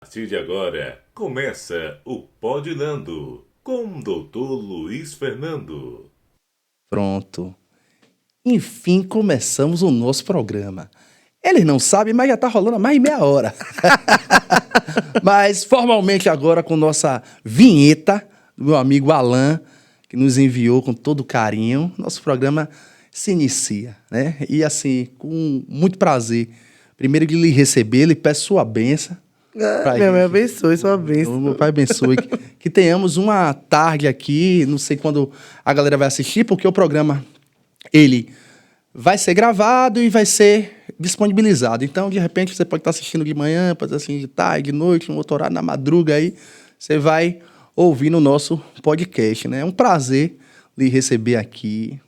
partir de agora, começa o Pod Nando, com o Dr. Luiz Fernando. Pronto. Enfim, começamos o nosso programa. Eles não sabem, mas já tá rolando há mais de meia hora. Mas formalmente agora com nossa vinheta do meu amigo Alan, que nos enviou com todo carinho, nosso programa se inicia, né? E assim, com muito prazer, primeiro de lhe receber, lhe peço sua bênção. Minha mãe abençoe, sua bênção. Meu pai abençoe. Que tenhamos uma tarde aqui, não sei quando a galera vai assistir, porque o programa, ele vai ser gravado e vai ser disponibilizado. Então, de repente, você pode estar assistindo de manhã, pode estar assistindo de tarde, de noite, um outro horário, na madruga aí, você vai ouvir no nosso podcast, né? É um prazer lhe receber aqui,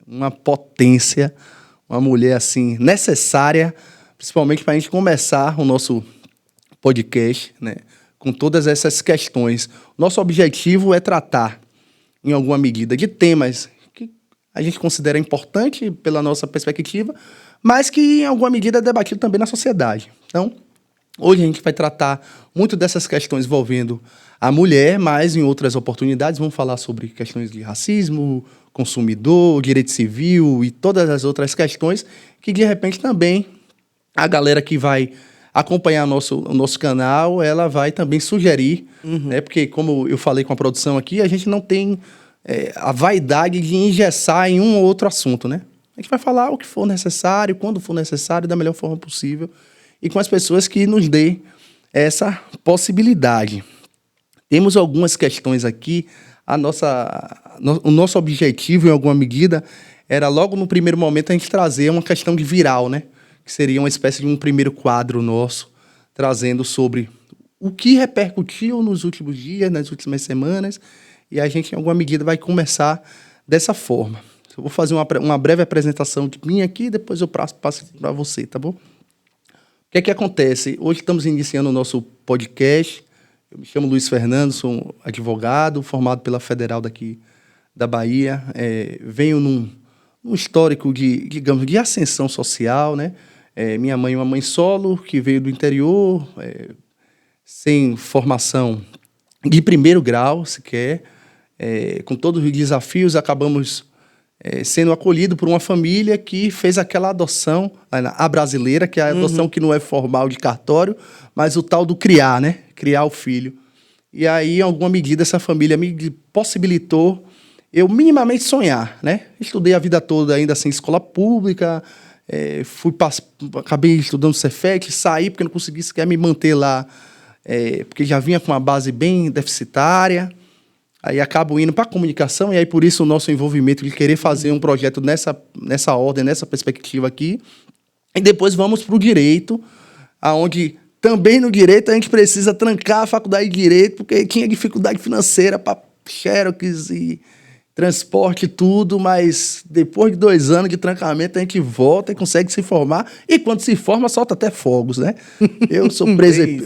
uma potência, uma mulher, assim, necessária, principalmente para a gente começar o nosso podcast, né, com todas essas questões. Nosso objetivo é tratar, em alguma medida, de temas que a gente considera importante pela nossa perspectiva, mas que, em alguma medida, é debatido também na sociedade. Então, hoje a gente vai tratar muito dessas questões envolvendo a mulher, mas em outras oportunidades vamos falar sobre questões de racismo, consumidor, direito civil e todas as outras questões que, de repente, também a galera que vai acompanhar o nosso canal, ela vai também sugerir, né? Porque, como eu falei com a produção aqui, a gente não tem a vaidade de engessar em um ou outro assunto, né? A gente vai falar o que for necessário, quando for necessário, da melhor forma possível, e com as pessoas que nos dê essa possibilidade. Temos algumas questões aqui. O nosso objetivo, em alguma medida, era logo no primeiro momento a gente trazer uma questão de viral, né? Que seria uma espécie de um primeiro quadro nosso, trazendo sobre o que repercutiu nos últimos dias, nas últimas semanas, e a gente, em alguma medida, vai começar dessa forma. Eu vou fazer uma breve apresentação de mim aqui, depois eu passo para você, tá bom? O que é que acontece? Hoje estamos iniciando o nosso podcast. Eu me chamo Luiz Fernando, sou um advogado, formado pela Federal daqui da Bahia. Venho num histórico digamos, de ascensão social, né? Minha mãe é uma mãe solo, que veio do interior, sem formação de primeiro grau, sequer. Com todos os desafios, acabamos sendo acolhidos por uma família que fez aquela adoção, a brasileira, que é a adoção que não é formal de cartório, mas o tal do criar, né? Criar o filho. E aí, em alguma medida, essa família me possibilitou eu minimamente sonhar, né? Estudei a vida toda ainda assim, escola pública, acabei estudando Cefet, saí porque não consegui sequer me manter lá, porque já vinha com uma base bem deficitária. Aí acabo indo para a comunicação, e aí por isso o nosso envolvimento de querer fazer um projeto nessa ordem, nessa perspectiva aqui. E depois vamos para o direito, aonde também no direito a gente precisa trancar a faculdade de direito, porque tinha dificuldade financeira para xerox e transporte e tudo, mas depois de 2 anos de trancamento a gente volta e consegue se formar, e quando se forma solta até fogos, né? Eu sou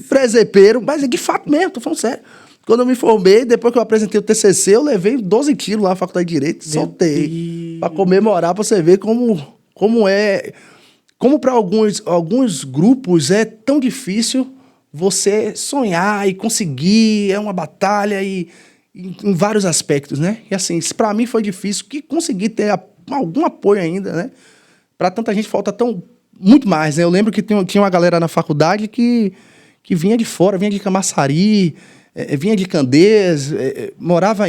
presepeiro, mas é de fato mesmo, tô falando sério. Quando eu me formei, depois que eu apresentei o TCC, eu levei 12 quilos lá na faculdade de Direito e soltei. Para comemorar, para você ver como é. Como para alguns grupos é tão difícil você sonhar e conseguir, é uma batalha e em vários aspectos, né? E assim, para mim foi difícil que conseguir ter algum apoio ainda, né? Para tanta gente falta muito mais, né? Eu lembro que tinha uma galera na faculdade que vinha de fora, vinha de Camaçari, vinha de Candeias, morava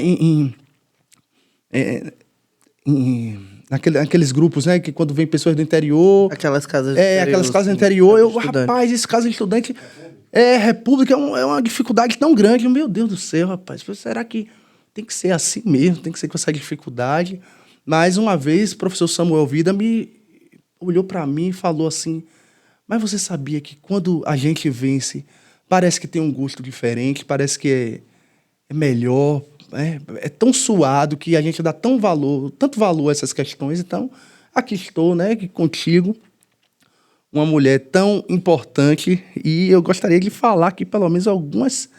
naqueles grupos, né? Que quando vem pessoas do interior... Aquelas casas aquelas casas do interior. Rapaz, esse caso de estudante... República é uma dificuldade tão grande. Meu Deus do céu, rapaz. Será que tem que ser assim mesmo? Tem que ser com essa dificuldade? Mais uma vez, o professor Samuel Vida me olhou para mim e falou assim: mas você sabia que quando a gente vence, parece que tem um gosto diferente, parece que é melhor, é tão suado que a gente dá tanto valor a essas questões. Então, aqui estou, né, contigo, uma mulher tão importante, e eu gostaria de falar aqui pelo menos algumas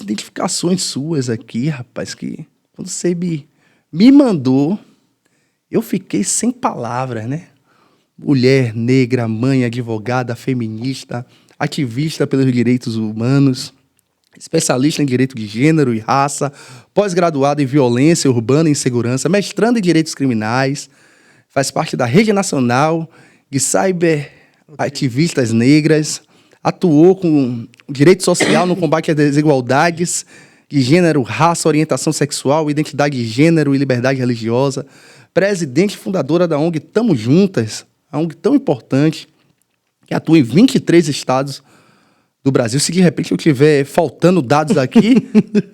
identificações suas aqui, rapaz, que quando você me mandou, eu fiquei sem palavras, né? Mulher negra, mãe, advogada, feminista, ativista pelos direitos humanos, especialista em direito de gênero e raça, pós-graduado em violência urbana e insegurança, mestrando em direitos criminais, faz parte da Rede Nacional de Cyberativistas Negras, atuou com direito social no combate às desigualdades de gênero, raça, orientação sexual, identidade de gênero e liberdade religiosa, presidente e fundadora da ONG Tamo Juntas, a ONG tão importante, que atua em 23 estados do Brasil. Se de repente eu estiver faltando dados aqui,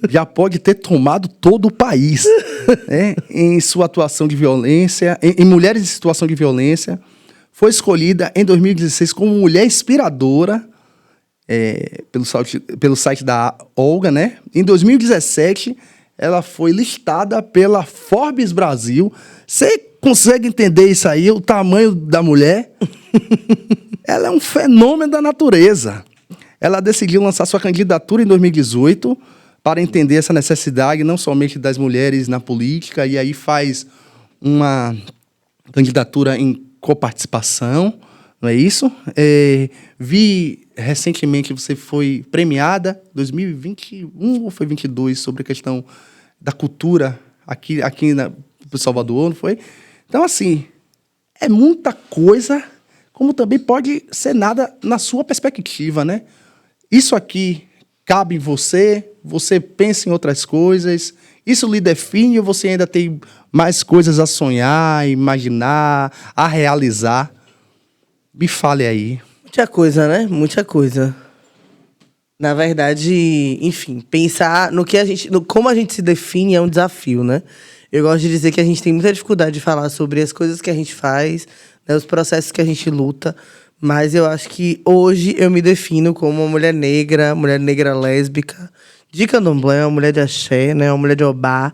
já pode ter tomado todo o país, né? Em sua atuação de violência, em mulheres em situação de violência. Foi escolhida em 2016 como mulher inspiradora pelo site da Olga, né? Em 2017, ela foi listada pela Forbes Brasil. Você consegue entender isso aí, o tamanho da mulher? Ela é um fenômeno da natureza. Ela decidiu lançar sua candidatura em 2018 para entender essa necessidade, não somente das mulheres na política, e aí faz uma candidatura em coparticipação, não é isso? Vi recentemente você foi premiada, 2021 ou foi 22, sobre a questão da cultura aqui no Salvador, não foi? Então, assim, é muita coisa, como também pode ser nada na sua perspectiva, né? Isso aqui cabe em você, você pensa em outras coisas, isso lhe define ou você ainda tem mais coisas a sonhar, a imaginar, a realizar? Me fale aí. Muita coisa, né? Muita coisa. Na verdade, enfim, pensar no como a gente se define é um desafio, né? Eu gosto de dizer que a gente tem muita dificuldade de falar sobre as coisas que a gente faz, né, os processos que a gente luta, mas eu acho que hoje eu me defino como uma mulher negra lésbica, de candomblé, uma mulher de axé, né, uma mulher de obá,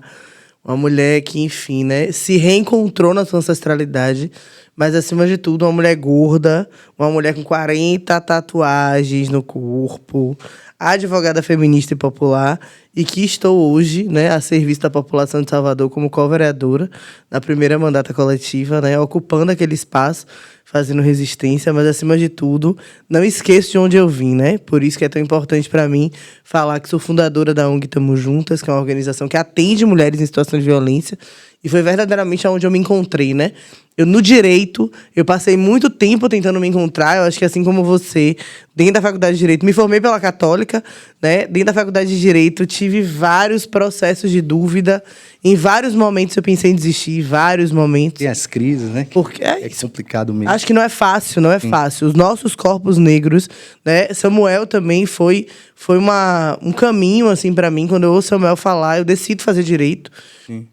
uma mulher que, enfim, né, se reencontrou na sua ancestralidade, mas, acima de tudo, uma mulher gorda, uma mulher com 40 tatuagens no corpo, advogada feminista e popular, e que estou hoje, né, a serviço da população de Salvador como co-vereadora na primeira mandata coletiva, né, ocupando aquele espaço, fazendo resistência, mas, acima de tudo, não esqueço de onde eu vim, né? Por isso que é tão importante para mim falar que sou fundadora da ONG Tamo Juntas, que é uma organização que atende mulheres em situação de violência, e foi verdadeiramente onde eu me encontrei, né? No direito, eu passei muito tempo tentando me encontrar. Eu acho que, assim como você, dentro da faculdade de Direito, me formei pela Católica, né? Dentro da faculdade de Direito, tive vários processos de dúvida. Em vários momentos eu pensei em desistir, vários momentos. Tem as crises, né? Porque é complicado mesmo. Acho que não é fácil, não é fácil. Os nossos corpos negros, né? Samuel também foi um caminho, assim, para mim. Quando eu ouço Samuel falar, eu decido fazer Direito. Sim.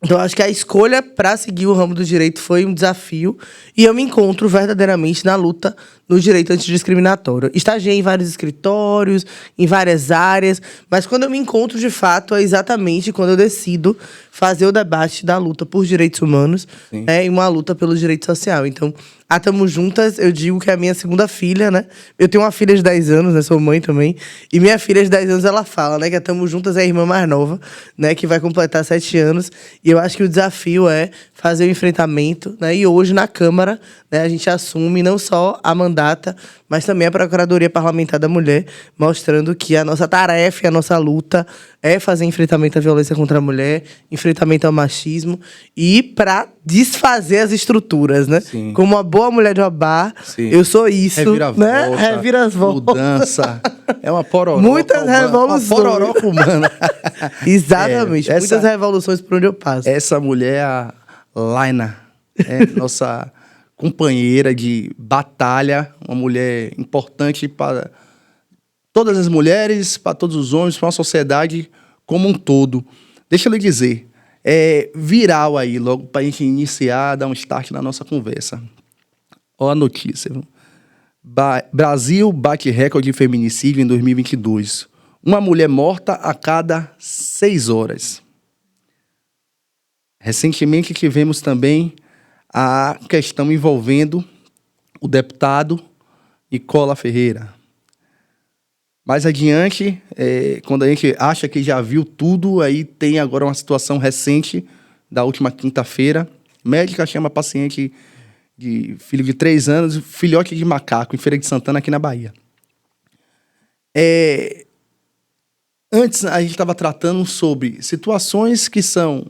Então, acho que a escolha para seguir o ramo do direito foi um desafio. E eu me encontro verdadeiramente na luta no direito antidiscriminatório. Estagiei em vários escritórios, em várias áreas. Mas quando eu me encontro, de fato, é exatamente quando eu decido fazer o debate da luta por direitos humanos, né, e uma luta pelo direito social. Então, a Tamo Juntas, eu digo que é a minha segunda filha, né? Eu tenho uma filha de 10 anos, né? Sou mãe também. E minha filha de 10 anos, ela fala, né? Que a Tamo Juntas é a irmã mais nova, né? Que vai completar 7 anos. E eu acho que o desafio é fazer o enfrentamento, né? E hoje, na Câmara, né, a gente assume não só a mandata, mas também a Procuradoria Parlamentar da Mulher, mostrando que a nossa tarefa e a nossa luta é fazer enfrentamento à violência contra a mulher, enfrentamento ao machismo e para desfazer as estruturas, né? Sim. Como uma boa mulher de Obá, eu sou isso, né? Reviravolta. Mudança. É uma pororoca. Muitas revoluções. Uma pororoca humana. Exatamente. Muitas revoluções por onde eu passo. Essa mulher, a Laina, nossa companheira de batalha, uma mulher importante para todas as mulheres, para todos os homens, para uma sociedade como um todo. Deixa eu lhe dizer, viral aí, logo para a gente iniciar, dar um start na nossa conversa. Olha a notícia. Brasil bate recorde de feminicídio em 2022. Uma mulher morta a cada 6 horas. Recentemente tivemos também a questão envolvendo o deputado Nicola Ferreira. Mais adiante, quando a gente acha que já viu tudo, aí tem agora uma situação recente da última quinta-feira. Médica chama paciente de filho de 3 anos, filhote de macaco, em Feira de Santana, aqui na Bahia. Antes, a gente estava tratando sobre situações que são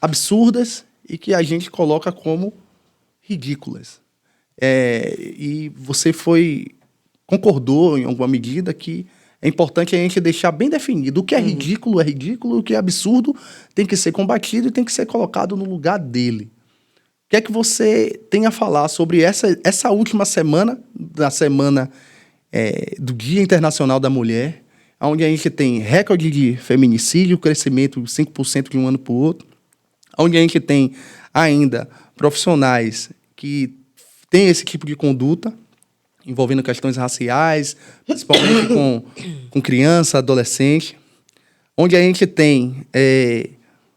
absurdas e que a gente coloca como ridículas. E você concordou em alguma medida que é importante a gente deixar bem definido o que é ridículo, o que é absurdo tem que ser combatido e tem que ser colocado no lugar dele. O que é que você tem a falar sobre essa última semana, da semana do Dia Internacional da Mulher, onde a gente tem recorde de feminicídio, crescimento de 5% de um ano para o outro, onde a gente tem ainda profissionais que têm esse tipo de conduta, envolvendo questões raciais, principalmente com criança, adolescente, onde a gente tem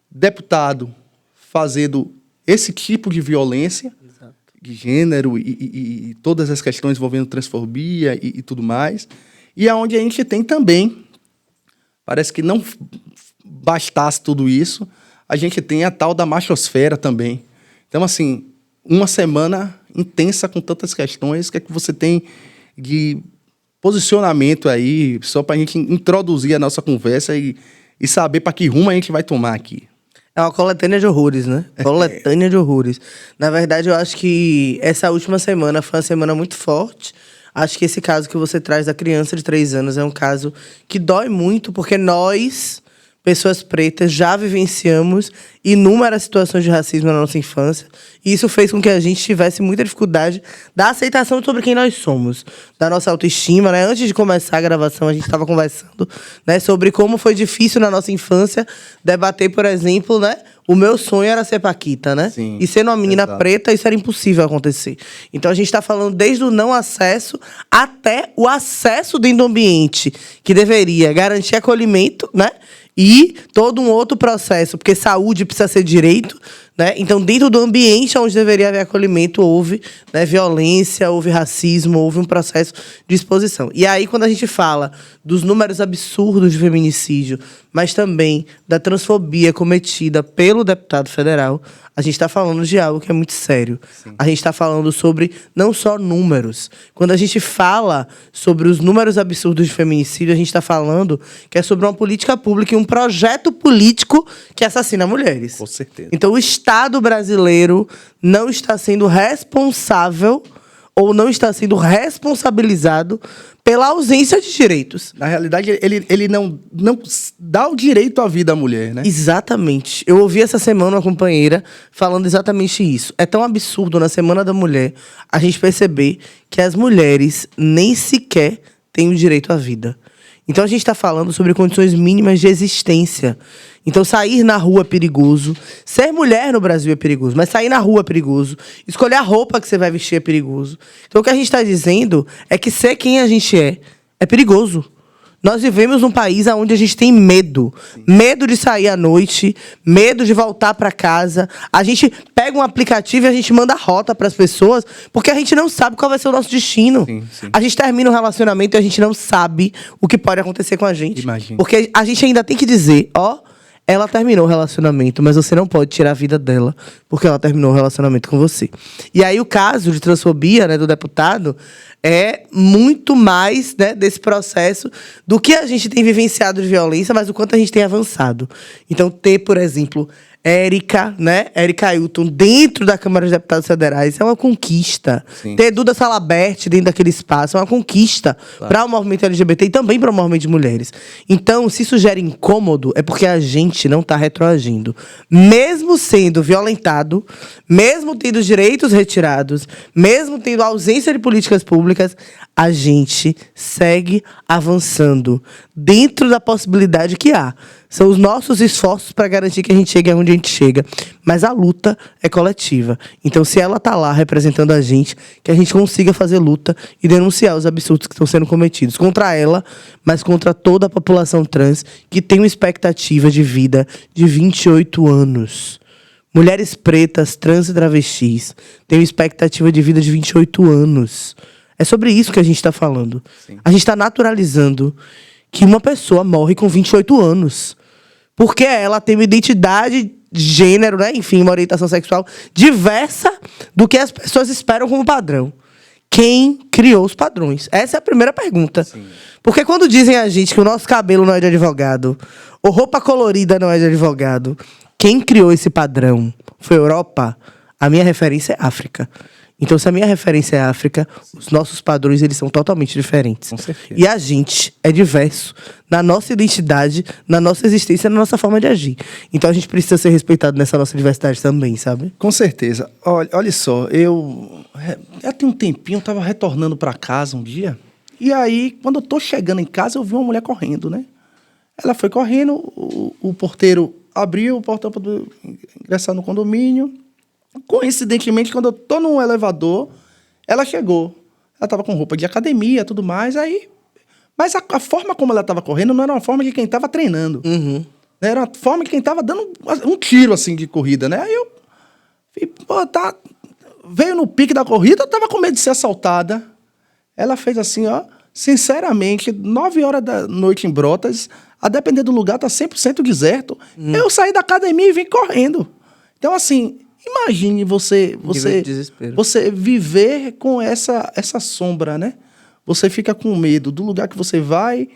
deputado fazendo esse tipo de violência, exato, de gênero e todas as questões envolvendo transfobia e tudo mais, e aonde a gente tem também, parece que não bastasse tudo isso, a gente tem a tal da machosfera também. Então, assim, uma semana intensa com tantas questões, o que é que você tem de posicionamento aí, só para a gente introduzir a nossa conversa e saber para que rumo a gente vai tomar aqui? É uma coletânea de horrores, né? Coletânea de horrores. Na verdade, eu acho que essa última semana foi uma semana muito forte. Acho que esse caso que você traz da criança de 3 anos é um caso que dói muito, porque nós, pessoas pretas, já vivenciamos inúmeras situações de racismo na nossa infância. E isso fez com que a gente tivesse muita dificuldade da aceitação sobre quem nós somos, da nossa autoestima, né? Antes de começar a gravação, a gente estava conversando, né, sobre como foi difícil na nossa infância debater, por exemplo, né? O meu sonho era ser Paquita, né? Sim, e sendo uma menina preta, isso era impossível acontecer. Então, a gente está falando desde o não acesso até o acesso dentro do ambiente, que deveria garantir acolhimento, né? E todo um outro processo, porque saúde precisa ser direito, né? Então, dentro do ambiente onde deveria haver acolhimento, houve, né, violência, houve racismo, houve um processo de exposição. E aí, quando a gente fala dos números absurdos de feminicídio, mas também da transfobia cometida pelo deputado federal, a gente está falando de algo que é muito sério. Sim. A gente está falando sobre não só números. Quando a gente fala sobre os números absurdos de feminicídio, a gente está falando que é sobre uma política pública e um projeto político que assassina mulheres. Com certeza. Então, o Estado brasileiro não está sendo responsável ou não está sendo responsabilizado pela ausência de direitos. Na realidade, ele não dá o direito à vida à mulher, né? Exatamente. Eu ouvi essa semana uma companheira falando exatamente isso. É tão absurdo, na Semana da Mulher, a gente perceber que as mulheres nem sequer têm o direito à vida. Então, a gente está falando sobre condições mínimas de existência. Então, sair na rua é perigoso. Ser mulher no Brasil é perigoso, mas sair na rua é perigoso. Escolher a roupa que você vai vestir é perigoso. Então, o que a gente está dizendo é que ser quem a gente é perigoso. Nós vivemos num país onde a gente tem medo. Sim. Medo de sair à noite, medo de voltar para casa. A gente pega um aplicativo e a gente manda rota para as pessoas, porque a gente não sabe qual vai ser o nosso destino. Sim, sim. A gente termina um relacionamento e a gente não sabe o que pode acontecer com a gente. Imagina. Porque a gente ainda tem que dizer, ela terminou o relacionamento, mas você não pode tirar a vida dela, porque ela terminou o relacionamento com você. E aí o caso de transfobia, né, do deputado é muito mais, né, desse processo do que a gente tem vivenciado de violência, mas o quanto a gente tem avançado. Então, ter, por exemplo, Érica Ailton dentro da Câmara dos Deputados Federais é uma conquista. Sim. Ter Duda Salabert dentro daquele espaço é uma conquista, claro, para o movimento LGBT e também para o movimento de mulheres. Então, se isso gera incômodo, é porque a gente não está retroagindo. Mesmo sendo violentado, mesmo tendo direitos retirados, mesmo tendo ausência de políticas públicas, a gente segue avançando dentro da possibilidade que há. São os nossos esforços para garantir que a gente chegue aonde a gente chega. Mas a luta é coletiva. Então, se ela está lá representando a gente, que a gente consiga fazer luta e denunciar os absurdos que estão sendo cometidos contra ela, mas contra toda a população trans que tem uma expectativa de vida de 28 anos. Mulheres pretas, trans e travestis têm uma expectativa de vida de 28 anos. É sobre isso que a gente está falando. Sim. A gente está naturalizando que uma pessoa morre com 28 anos. Porque ela tem uma identidade de gênero, né? Enfim, uma orientação sexual diversa do que as pessoas esperam como padrão. Quem criou os padrões? Essa é a primeira pergunta. Sim. Porque quando dizem a gente que o nosso cabelo não é de advogado, ou roupa colorida não é de advogado, quem criou esse padrão foi a Europa? A minha referência é África. Então, se a minha referência é África, os nossos padrões eles são totalmente diferentes. Com certeza. E a gente é diverso na nossa identidade, na nossa existência, na nossa forma de agir. Então, a gente precisa ser respeitado nessa nossa diversidade também, sabe? Com certeza. Olha só, já tem um tempinho, eu estava retornando para casa um dia, e aí, quando eu tô chegando em casa, eu vi uma mulher correndo, né? Ela foi correndo, o porteiro abriu o portão para ingressar no condomínio. Coincidentemente, quando eu tô num elevador, ela chegou. Ela tava com roupa de academia e tudo mais, aí... Mas a forma como ela tava correndo não era uma forma de quem tava treinando. Uhum. Era uma forma de quem tava dando um tiro, assim, de corrida, né? Aí eu... Pô, tá... Veio no pique da corrida, eu tava com medo de ser assaltada. Ela fez assim, ó... Sinceramente, 9 horas da noite em Brotas, a depender do lugar, tá 100% deserto. Eu saí da academia e vim correndo. Então, assim... Imagine você viver com essa sombra, né? Você fica com medo do lugar que você vai,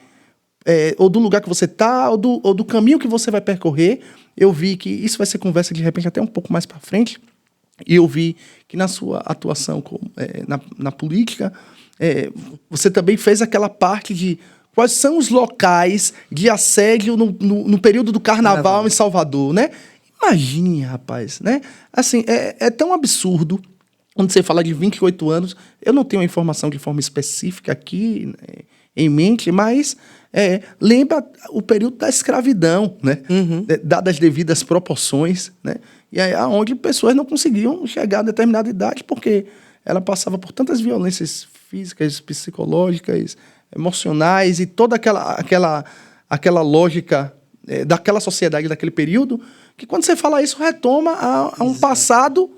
ou do lugar que você tá, ou do caminho que você vai percorrer. Eu vi que isso vai ser conversa de repente até um pouco mais para frente. E eu vi que na sua atuação na política, você também fez aquela parte de quais são os locais de assédio no período do carnaval em Salvador, né? Imagine, rapaz, né? Assim, é tão absurdo quando você fala de 28 anos. Eu não tenho a informação de forma específica aqui, né, em mente, mas lembra o período da escravidão, né? Uhum. Dadas as devidas proporções, né? E aí, onde pessoas não conseguiam chegar a determinada idade porque ela passava por tantas violências físicas, psicológicas, emocionais e toda aquela lógica daquela sociedade, daquele período, que quando você fala isso, retoma a um passado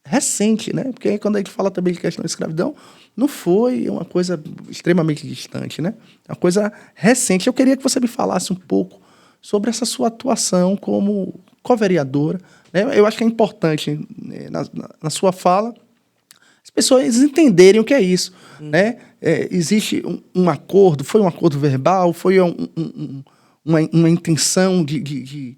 recente, né? Porque quando a gente fala também de questão da escravidão, não foi uma coisa extremamente distante, né? É uma coisa recente. Eu queria que você me falasse um pouco sobre essa sua atuação como co-vereadora, né? Eu acho que é importante, né, na sua fala, as pessoas entenderem o que é isso, né? Existe um acordo, foi um acordo verbal, foi uma intenção de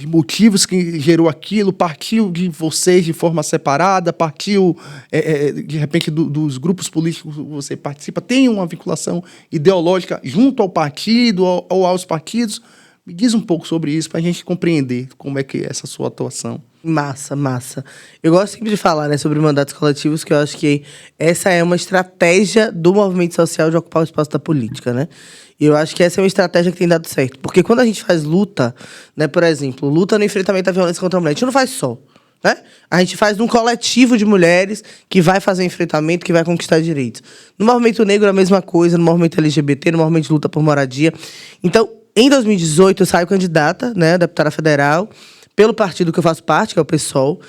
motivos que gerou aquilo, partiu de vocês de forma separada, partiu, de repente, dos grupos políticos que você participa, tem uma vinculação ideológica junto ao partido ou aos partidos? Me diz um pouco sobre isso para a gente compreender como é que é essa sua atuação. Massa. Eu gosto sempre de falar, né, sobre mandatos coletivos, que eu acho que essa é uma estratégia do movimento social de ocupar o espaço da política, né? E eu acho que essa é uma estratégia que tem dado certo. Porque quando a gente faz luta, né, por exemplo, luta no enfrentamento da violência contra a mulher, a gente não faz só, né? A gente faz num coletivo de mulheres que vai fazer enfrentamento, que vai conquistar direitos. No movimento negro, a mesma coisa, no movimento LGBT, no movimento de luta por moradia. Então, em 2018, eu saio candidata, né, deputada federal, pelo partido que eu faço parte, que é o PSOL.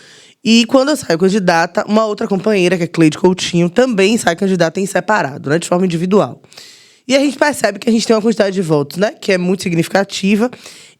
E quando eu saio candidata, uma outra companheira, que é Cleide Coutinho, também sai candidata em separado, né, de forma individual. E a gente percebe que a gente tem uma quantidade de votos, né, que é muito significativa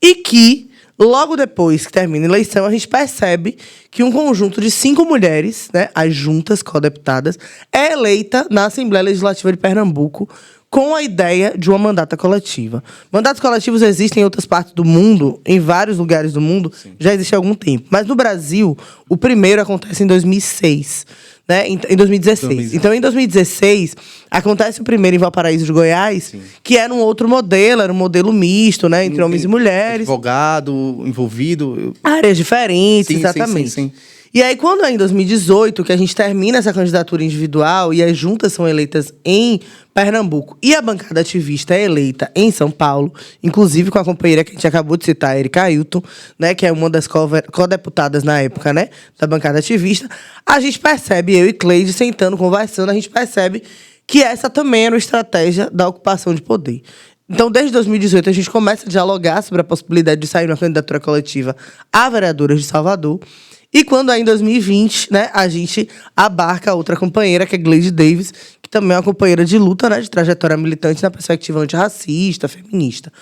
e que, logo depois que termina a eleição, a gente percebe que um conjunto de 5 mulheres, né, as juntas co-deputadas, é eleita na Assembleia Legislativa de Pernambuco com a ideia de uma mandata coletiva. Mandatos coletivos existem em outras partes do mundo, em vários lugares do mundo, sim, já existe há algum tempo. Mas no Brasil, o primeiro acontece em 2006, né? Em 2016. Então, em 2016, acontece o primeiro em Valparaíso de Goiás, sim, que era um outro modelo, era um modelo misto, né, entre homens e mulheres. Advogado, envolvido. Áreas diferentes, sim, exatamente. Sim. E aí, quando é em 2018, que a gente termina essa candidatura individual e as juntas são eleitas em Pernambuco e a bancada ativista é eleita em São Paulo, inclusive com a companheira que a gente acabou de citar, Erika Ailton, né, que é uma das co-deputadas na época, né, da bancada ativista, a gente percebe, eu e Cleide sentando, conversando, a gente percebe que essa também era uma estratégia da ocupação de poder. Então, desde 2018, a gente começa a dialogar sobre a possibilidade de sair uma candidatura coletiva a vereadoras de Salvador. E quando é em 2020, né, a gente abarca a outra companheira, que é Gleide Davis, que também é uma companheira de luta, né, de trajetória militante na perspectiva antirracista, feminista.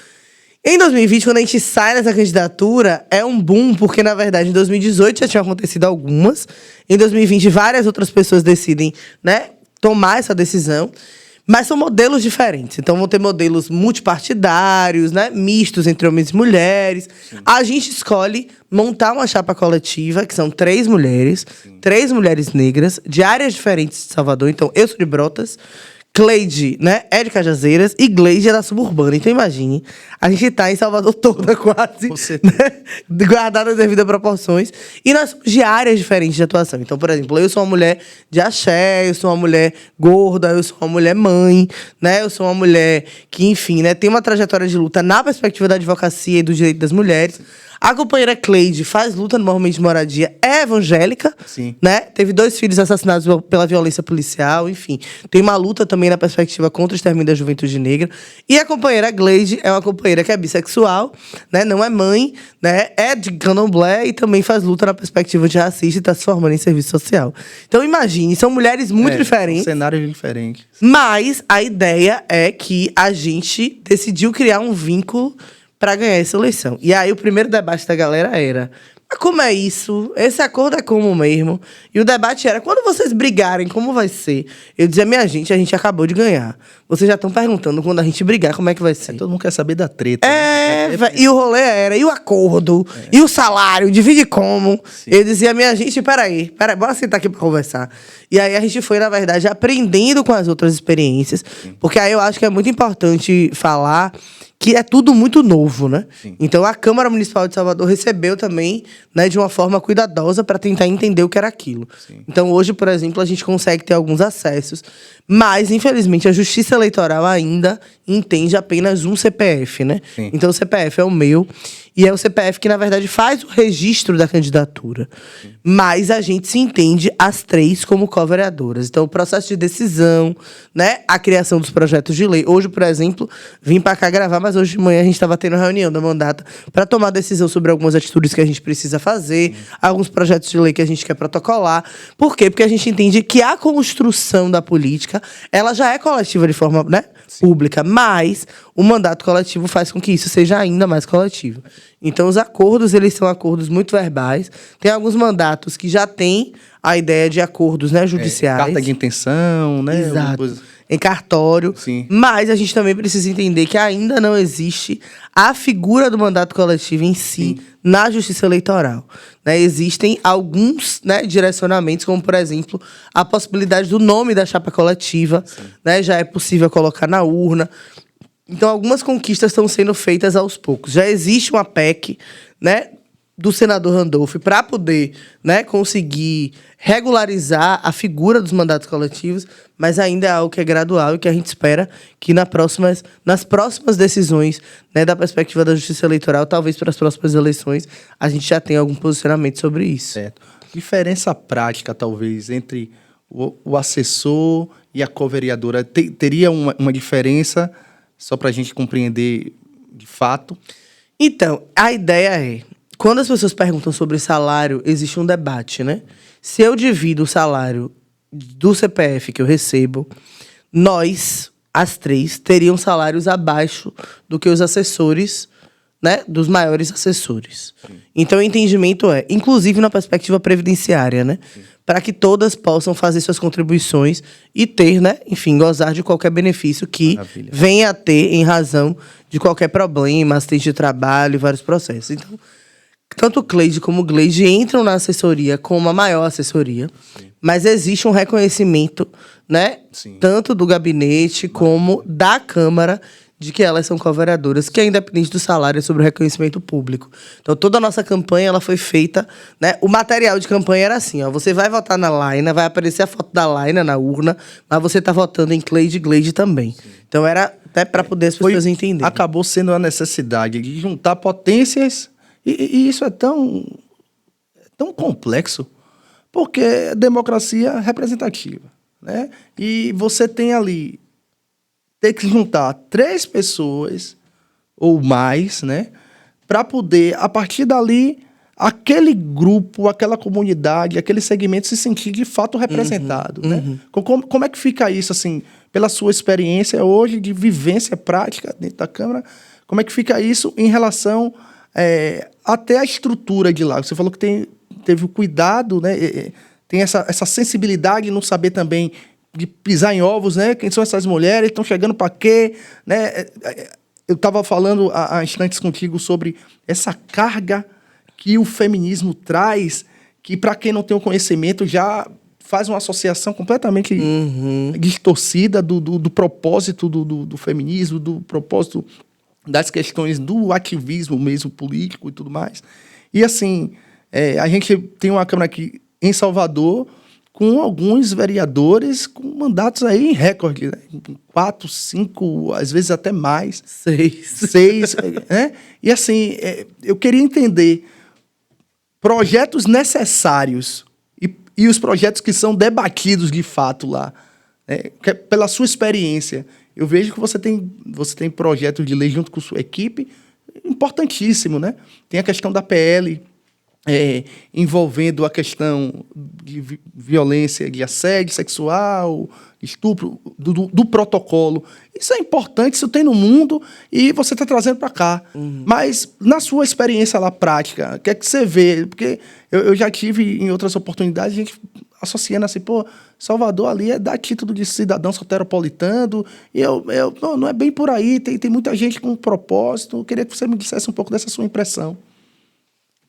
Em 2020, quando a gente sai dessa candidatura, é um boom, porque, na verdade, em 2018 já tinham acontecido algumas. Em 2020, várias outras pessoas decidem, né, tomar essa decisão. Mas são modelos diferentes. Então, vão ter modelos multipartidários, né? Mistos entre homens e mulheres. Sim. A gente escolhe montar uma chapa coletiva, que são 3 mulheres. Sim. 3 mulheres negras, de áreas diferentes de Salvador. Então, eu sou de Brotas. Cleide, né, é de Cajazeiras e Gleide é da Suburbana. Então, imagine, a gente tá em Salvador toda quase, né, guardadas as devidas proporções. E nós somos de áreas diferentes de atuação. Então, por exemplo, eu sou uma mulher de axé, eu sou uma mulher gorda, eu sou uma mulher mãe, né, eu sou uma mulher que, enfim, né, tem uma trajetória de luta na perspectiva da advocacia e do direito das mulheres. A companheira Cleide faz luta no movimento de moradia, é evangélica, Sim. né? Teve 2 filhos assassinados pela violência policial, enfim. Tem uma luta também na perspectiva contra o extermínio da juventude negra. E a companheira Gleide é uma companheira que é bissexual, né? Não é mãe, né? É de candomblé e também faz luta na perspectiva de racista e está se formando em serviço social. Então, imagine, são mulheres muito diferentes. Cenários diferentes. Mas a ideia é que a gente decidiu criar um vínculo para ganhar essa eleição. E aí o primeiro debate da galera era: mas como é isso? Esse acordo é como mesmo? E o debate era: quando vocês brigarem, como vai ser? Eu dizia: minha gente, a gente acabou de ganhar. Vocês já estão perguntando quando a gente brigar, como é que vai ser? Todo mundo quer saber da treta. E o rolê era: e o acordo? E o salário? Divide como? Sim. Eu dizia: minha gente, peraí, bora sentar aqui pra conversar. E aí a gente foi, na verdade, aprendendo com as outras experiências. Sim. Porque aí eu acho que é muito importante falar que é tudo muito novo, né? Sim. Então, a Câmara Municipal de Salvador recebeu também, né, de uma forma cuidadosa para tentar entender o que era aquilo. Sim. Então, hoje, por exemplo, a gente consegue ter alguns acessos, mas, infelizmente, a Justiça Eleitoral ainda entende apenas um CPF, né? Sim. Então, o CPF é o meu, e é o CPF que, na verdade, faz o registro da candidatura. Sim. Mas a gente se entende as 3 como co-vereadoras. Então, o processo de decisão, né, a criação dos projetos de lei. Hoje, por exemplo, vim para cá gravar, mas hoje de manhã a gente estava tendo reunião da mandata para tomar decisão sobre algumas atitudes que a gente precisa fazer, alguns projetos de lei que a gente quer protocolar. Por quê? Porque a gente entende que a construção da política, ela já é coletiva de forma, né, pública, mas o mandato coletivo faz com que isso seja ainda mais coletivo. Então, os acordos, eles são acordos muito verbais. Tem alguns mandatos que já têm a ideia de acordos, né, judiciais. Carta de intenção, né? Exato. Em cartório. Sim. Mas a gente também precisa entender que ainda não existe a figura do mandato coletivo em si, na Justiça Eleitoral. Né? Existem alguns, né, direcionamentos, como, por exemplo, a possibilidade do nome da chapa coletiva. Né? Já é possível colocar na urna. Então, algumas conquistas estão sendo feitas aos poucos. Já existe uma PEC, né, do senador Randolph para poder, né, conseguir regularizar a figura dos mandatos coletivos, mas ainda é algo que é gradual e que a gente espera que nas próximas decisões, né, da perspectiva da Justiça Eleitoral, talvez para as próximas eleições, a gente já tenha algum posicionamento sobre isso. Certo. Diferença prática, talvez, entre o assessor e a co-vereadora, teria uma diferença, só para a gente compreender de fato? Então, a ideia é, quando as pessoas perguntam sobre salário, existe um debate, né? Se eu divido o salário do CPF que eu recebo, nós, as 3, teriam salários abaixo do que os assessores, né, dos maiores assessores. Sim. Então, o entendimento é, inclusive na perspectiva previdenciária, né, para que todas possam fazer suas contribuições e ter, né, enfim, gozar de qualquer benefício que venha a ter em razão de qualquer problema, acidente de trabalho e vários processos. Então, tanto Cleide como Gleide entram na assessoria como a maior assessoria, mas existe um reconhecimento, né, tanto do gabinete como da Câmara, de que elas são co-vereadoras, que é independente do salário, é sobre o reconhecimento público. Então, toda a nossa campanha, ela foi feita, né? O material de campanha era assim, ó, você vai votar na Laina, vai aparecer a foto da Laina na urna, mas você está votando em Cleide e Gleide também. Sim. Então, era até para poder as pessoas entenderem. Acabou sendo a necessidade de juntar potências, e isso é tão complexo, porque é democracia representativa, né? E você tem ali ter que juntar 3 pessoas ou mais, né, para poder, a partir dali, aquele grupo, aquela comunidade, aquele segmento se sentir de fato representado, né? Como é que fica isso, assim, pela sua experiência hoje de vivência prática dentro da Câmara? Como é que fica isso em relação até a estrutura de lá? Você falou que teve o cuidado, né? Tem essa sensibilidade de não saber também de pisar em ovos, né? Quem são essas mulheres? Estão chegando para quê? Né? Eu estava falando há instantes contigo sobre essa carga que o feminismo traz, que para quem não tem o conhecimento já faz uma associação completamente distorcida do propósito do feminismo, do propósito das questões do ativismo mesmo político e tudo mais. E assim, a gente tem uma Câmara aqui em Salvador com alguns vereadores com mandatos aí em recorde, né? 4, 5, às vezes até mais. 6, né? E assim, eu queria entender projetos necessários e os projetos que são debatidos de fato lá, né? Pela sua experiência. Eu vejo que você tem projetos de lei junto com sua equipe, importantíssimo, né? Tem a questão da PL, envolvendo a questão de violência, de assédio sexual, estupro, do protocolo. Isso é importante, isso tem no mundo e você está trazendo para cá. Mas, na sua experiência lá prática, o que é que você vê? Porque eu já tive, em outras oportunidades, a gente associando assim, Salvador ali dá título de cidadão soteropolitano, e não é bem por aí, tem muita gente com propósito. Eu queria que você me dissesse um pouco dessa sua impressão.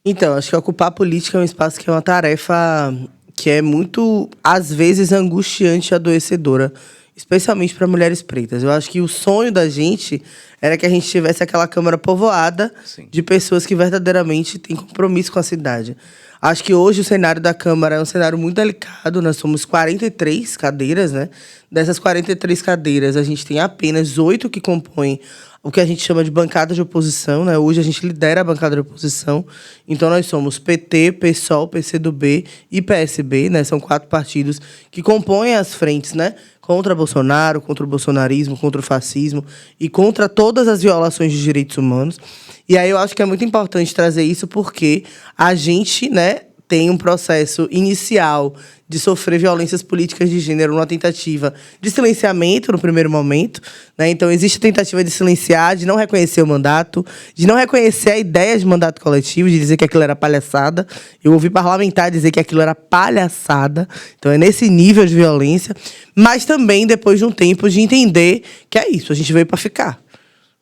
Então, acho que ocupar a política é um espaço que é uma tarefa que é muito, às vezes, angustiante e adoecedora, especialmente para mulheres pretas. Eu acho que o sonho da gente era que a gente tivesse aquela Câmara povoada de pessoas que verdadeiramente têm compromisso com a cidade. Acho que hoje o cenário da Câmara é um cenário muito delicado. Nós somos 43 cadeiras, né? Dessas 43 cadeiras, a gente tem apenas 8 que compõem o que a gente chama de bancada de oposição, né? Hoje a gente lidera a bancada de oposição. Então nós somos PT, PSOL, PCdoB e PSB, né? São 4 partidos que compõem as frentes, né? Contra Bolsonaro, contra o bolsonarismo, contra o fascismo e contra todas as violações de direitos humanos. E aí eu acho que é muito importante trazer isso porque a gente, né, tem um processo inicial de sofrer violências políticas de gênero, uma tentativa de silenciamento no primeiro momento, né? Então existe a tentativa de silenciar, de não reconhecer o mandato, de não reconhecer a ideia de mandato coletivo, de dizer que aquilo era palhaçada. Eu ouvi parlamentar dizer que aquilo era palhaçada. Então é nesse nível de violência, mas também depois de um tempo de entender que é isso, a gente veio para ficar.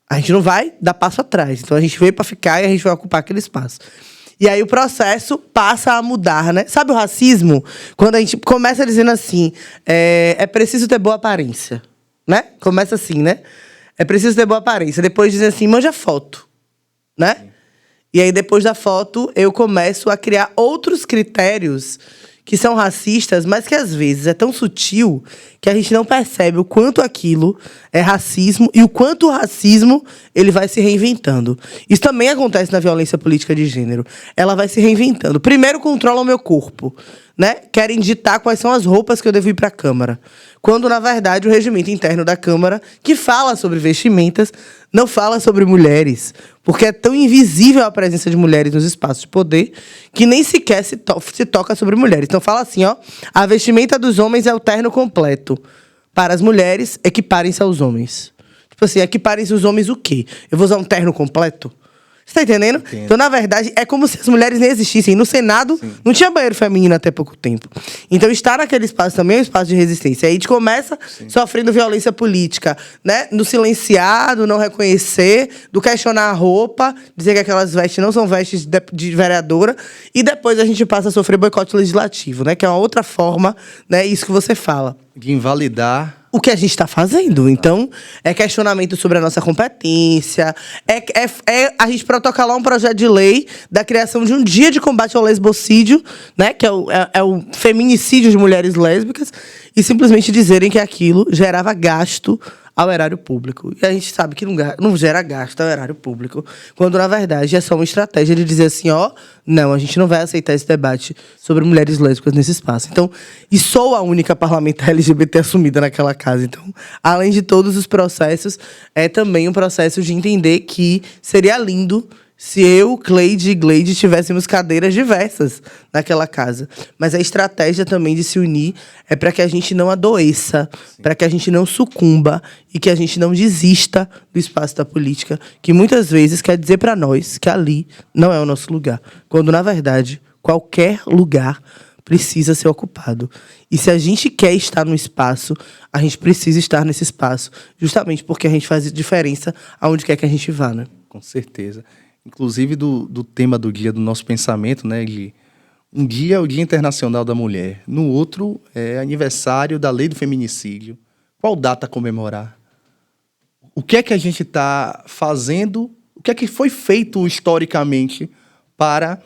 A gente não vai dar passo atrás. Então a gente veio para ficar e a gente vai ocupar aquele espaço. E aí o processo passa a mudar, né? Sabe o racismo? Quando a gente começa dizendo assim, é preciso ter boa aparência, né? Começa assim, né? É preciso ter boa aparência. Depois dizem assim, manja foto, né? E aí depois da foto eu começo a criar outros critérios que são racistas, mas que às vezes é tão sutil que a gente não percebe o quanto aquilo é racismo e o quanto o racismo ele vai se reinventando. Isso também acontece na violência política de gênero. Ela vai se reinventando. Primeiro controla o meu corpo, né? Querem ditar quais são as roupas que eu devo ir para a Câmara. Quando, na verdade, o regimento interno da Câmara, que fala sobre vestimentas, não fala sobre mulheres. Porque é tão invisível a presença de mulheres nos espaços de poder que nem sequer se toca sobre mulheres. Então fala assim, ó, a vestimenta dos homens é o terno completo. Para as mulheres, equiparem-se aos homens. Tipo assim, equiparem-se os homens o quê? Eu vou usar um terno completo? Você tá entendendo? Entendo. Então, na verdade, é como se as mulheres nem existissem. No Senado, não tinha banheiro feminino até pouco tempo. Então, estar naquele espaço também é um espaço de resistência. Aí a gente começa sofrendo violência política, né? No silenciar, do não reconhecer, do questionar a roupa, dizer que aquelas vestes não são vestes de vereadora. E depois a gente passa a sofrer boicote legislativo, né? Que é uma outra forma, né? Isso que você fala. De invalidar o que a gente está fazendo. Então, é questionamento sobre a nossa competência, é a gente protocolar um projeto de lei da criação de um dia de combate ao lesbocídio, né, que é o feminicídio de mulheres lésbicas, e simplesmente dizerem que aquilo gerava gasto ao erário público. E a gente sabe que não gera gasto ao erário público, quando, na verdade, é só uma estratégia de dizer assim, ó, não, a gente não vai aceitar esse debate sobre mulheres lésbicas nesse espaço. Então, e sou a única parlamentar LGBT assumida naquela casa. Então, além de todos os processos, é também um processo de entender que seria lindo se eu, Cleide e Gleide tivéssemos cadeiras diversas naquela casa. Mas a estratégia também de se unir é para que a gente não adoeça, para que a gente não sucumba e que a gente não desista do espaço da política, que muitas vezes quer dizer para nós que ali não é o nosso lugar. Quando, na verdade, qualquer lugar precisa ser ocupado. E se a gente quer estar no espaço, a gente precisa estar nesse espaço, justamente porque a gente faz diferença aonde quer que a gente vá, né? Com certeza. Inclusive do tema do dia do nosso pensamento, né, Gui? Um dia é o Dia Internacional da Mulher, no outro é aniversário da Lei do Feminicídio. Qual data comemorar? O que é que a gente está fazendo? O que é que foi feito historicamente para,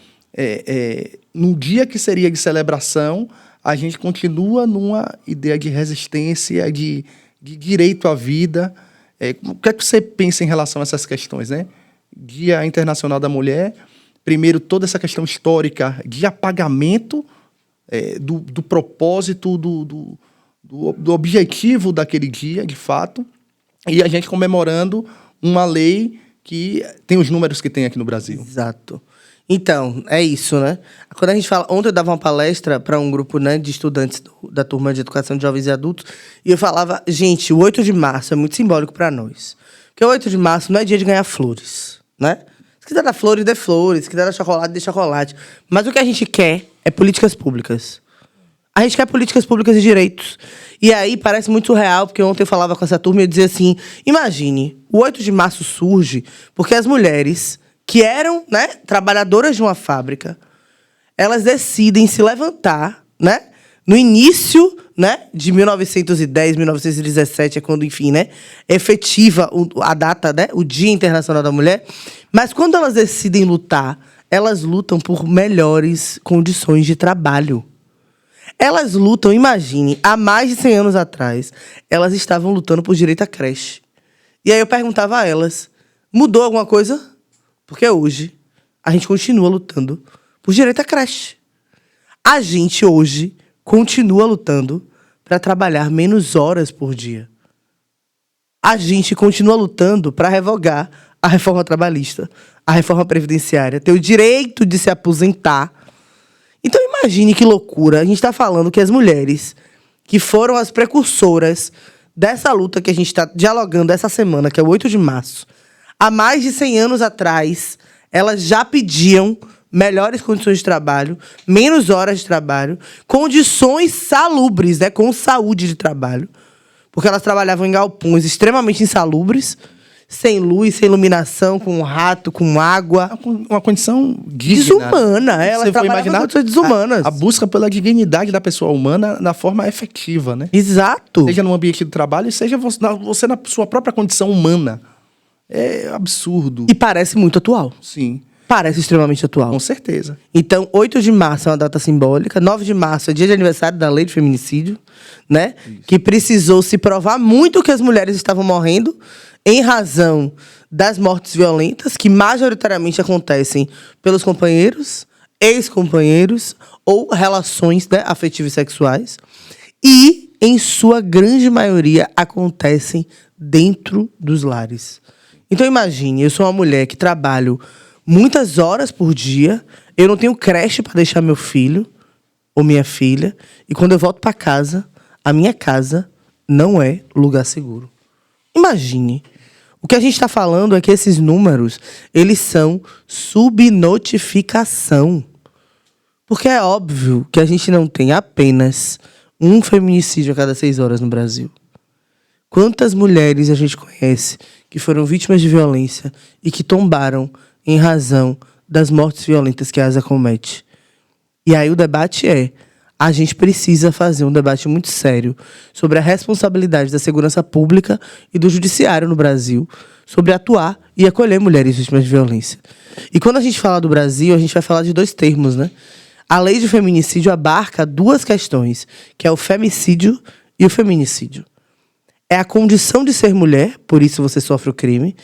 num dia que seria de celebração, a gente continua numa ideia de resistência, de direito à vida? O que é que você pensa em relação a essas questões, né? Dia Internacional da Mulher, primeiro toda essa questão histórica de apagamento do propósito, do objetivo daquele dia, de fato, e a gente comemorando uma lei que tem os números que tem aqui no Brasil. Exato. Então, é isso, né? Quando a gente fala... Ontem eu dava uma palestra para um grupo, né, de estudantes da turma de Educação de Jovens e Adultos, e eu falava, gente, o 8 de março é muito simbólico para nós. Porque o 8 de março não é dia de ganhar flores, né? Se quiser dar flores, dê flores. Se quiser dar chocolate, dê chocolate. Mas o que a gente quer é políticas públicas. A gente quer políticas públicas e direitos. E aí parece muito surreal, porque ontem eu falava com essa turma e eu dizia assim, imagine, o 8 de março surge porque as mulheres que eram, né, trabalhadoras de uma fábrica, elas decidem se levantar, né? No início, né, de 1910, 1917, é quando, enfim, né, é efetiva a data, né, o Dia Internacional da Mulher. Mas quando elas decidem lutar, elas lutam por melhores condições de trabalho. Elas lutam, imagine, há mais de 100 anos atrás, elas estavam lutando por direito à creche. E aí eu perguntava a elas, mudou alguma coisa? Porque hoje a gente continua lutando por direito à creche. A gente hoje continua lutando para trabalhar menos horas por dia. A gente continua lutando para revogar a reforma trabalhista, a reforma previdenciária, ter o direito de se aposentar. Então imagine que loucura. A gente está falando que as mulheres que foram as precursoras dessa luta que a gente está dialogando essa semana, que é o 8 de março, há mais de 100 anos atrás, elas já pediam melhores condições de trabalho, menos horas de trabalho, condições salubres, né, com saúde de trabalho. Porque elas trabalhavam em galpões extremamente insalubres, sem luz, sem iluminação, com rato, com água. Uma condição desumana. Elas trabalhavam em condições desumanas. A busca pela dignidade da pessoa humana na forma efetiva, né? Exato. Seja no ambiente do trabalho, seja você na sua própria condição humana. É absurdo. E parece muito atual. Sim. Parece extremamente atual. Com certeza. Então, 8 de março é uma data simbólica. 9 de março é dia de aniversário da Lei de Feminicídio, né? Isso. Que precisou se provar muito que as mulheres estavam morrendo em razão das mortes violentas, que majoritariamente acontecem pelos companheiros, ex-companheiros ou relações, né, afetivas e sexuais. E, em sua grande maioria, acontecem dentro dos lares. Então, imagine, eu sou uma mulher que trabalho muitas horas por dia, eu não tenho creche para deixar meu filho ou minha filha, e quando eu volto para casa, a minha casa não é lugar seguro. Imagine. O que a gente está falando é que esses números, eles são subnotificação. Porque é óbvio que a gente não tem apenas um feminicídio a cada 6 horas no Brasil. Quantas mulheres a gente conhece que foram vítimas de violência e que tombaram em razão das mortes violentas que a ASA comete? E aí o debate é, a gente precisa fazer um debate muito sério sobre a responsabilidade da segurança pública e do judiciário no Brasil, sobre atuar e acolher mulheres vítimas de violência. E quando a gente fala do Brasil, a gente vai falar de 2 termos, né? A lei de feminicídio abarca 2 questões, que é o femicídio e o feminicídio. É a condição de ser mulher, por isso você sofre o crime,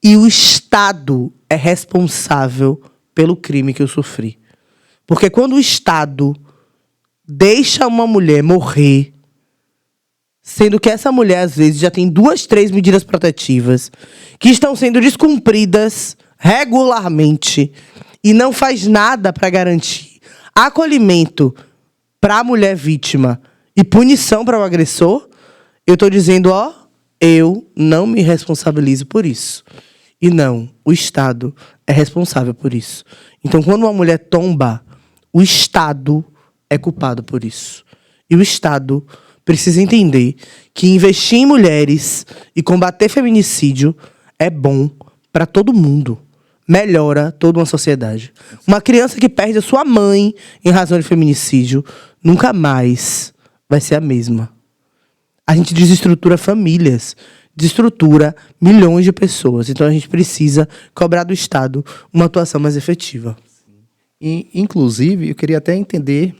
e o Estado é responsável pelo crime que eu sofri. Porque quando o Estado deixa uma mulher morrer, sendo que essa mulher, às vezes, já tem 2, 3 medidas protetivas que estão sendo descumpridas regularmente e não faz nada para garantir acolhimento para a mulher vítima e punição para o agressor, eu estou dizendo, eu não me responsabilizo por isso. E não, o Estado é responsável por isso. Então, quando uma mulher tomba, o Estado é culpado por isso. E o Estado precisa entender que investir em mulheres e combater feminicídio é bom para todo mundo. Melhora toda uma sociedade. Uma criança que perde a sua mãe em razão de feminicídio nunca mais vai ser a mesma. A gente desestrutura famílias, desestrutura milhões de pessoas. Então a gente precisa cobrar do Estado uma atuação mais efetiva. E, inclusive, eu queria até entender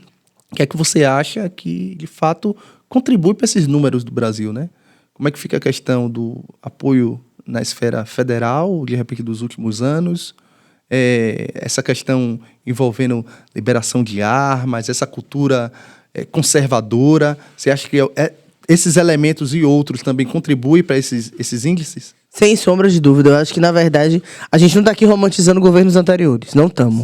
o que é que você acha que, de fato, contribui para esses números do Brasil, né? Como é que fica a questão do apoio na esfera federal, de repente, dos últimos anos? Essa questão envolvendo liberação de armas, essa cultura conservadora. Você acha que esses elementos e outros também contribuem para esses índices? Sem sombra de dúvida. Eu acho que, na verdade, a gente não está aqui romantizando governos anteriores. Não estamos.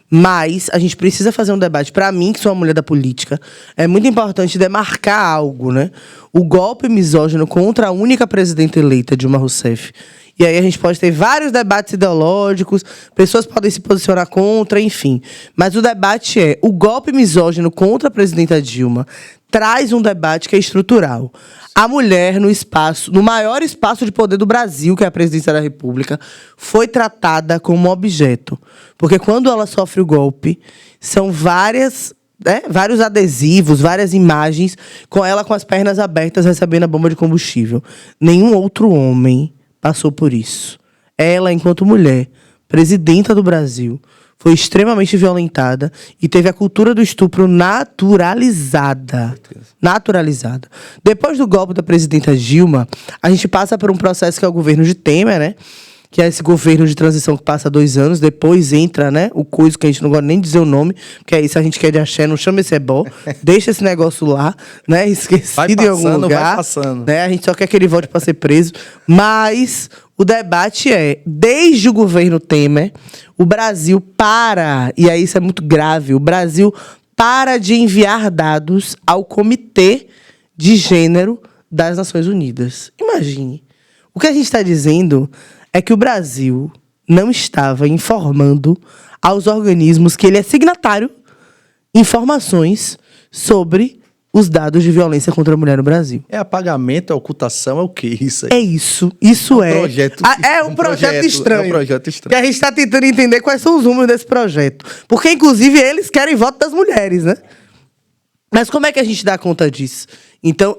Mas a gente precisa fazer um debate. Para mim, que sou uma mulher da política, é muito importante demarcar algo, né? O golpe misógino contra a única presidenta eleita, Dilma Rousseff. E aí a gente pode ter vários debates ideológicos, pessoas podem se posicionar contra, enfim. Mas o debate o golpe misógino contra a presidenta Dilma traz um debate que é estrutural. A mulher no maior espaço de poder do Brasil, que é a presidência da República, foi tratada como objeto. Porque quando ela sofre o golpe, são vários adesivos, várias imagens, com ela com as pernas abertas recebendo a bomba de combustível. Nenhum outro homem passou por isso. Ela, enquanto mulher, presidenta do Brasil, foi extremamente violentada e teve a cultura do estupro naturalizada. Naturalizada. Depois do golpe da presidenta Dilma, a gente passa por um processo que é o governo de Temer, né? Que é esse governo de transição que passa 2 anos, depois entra, né, o coisa que a gente não gosta nem de dizer o nome, porque aí se a gente quer de axé, não chama esse ebó, deixa esse negócio lá, né, esquecido em algum lugar. Vai passando. Né, a gente só quer que ele volte para ser preso, mas o debate desde o governo Temer, o Brasil e aí isso é muito grave, o Brasil para de enviar dados ao Comitê de Gênero das Nações Unidas. Imagine. O que a gente está dizendo é que o Brasil não estava informando aos organismos que ele é signatário informações sobre os dados de violência contra a mulher no Brasil. É apagamento, é ocultação, é o quê isso aí? É isso. Isso é. Um projeto estranho. É um projeto estranho. Que a gente está tentando entender quais são os números desse projeto. Porque, inclusive, eles querem voto das mulheres, né? Mas como é que a gente dá conta disso? Então,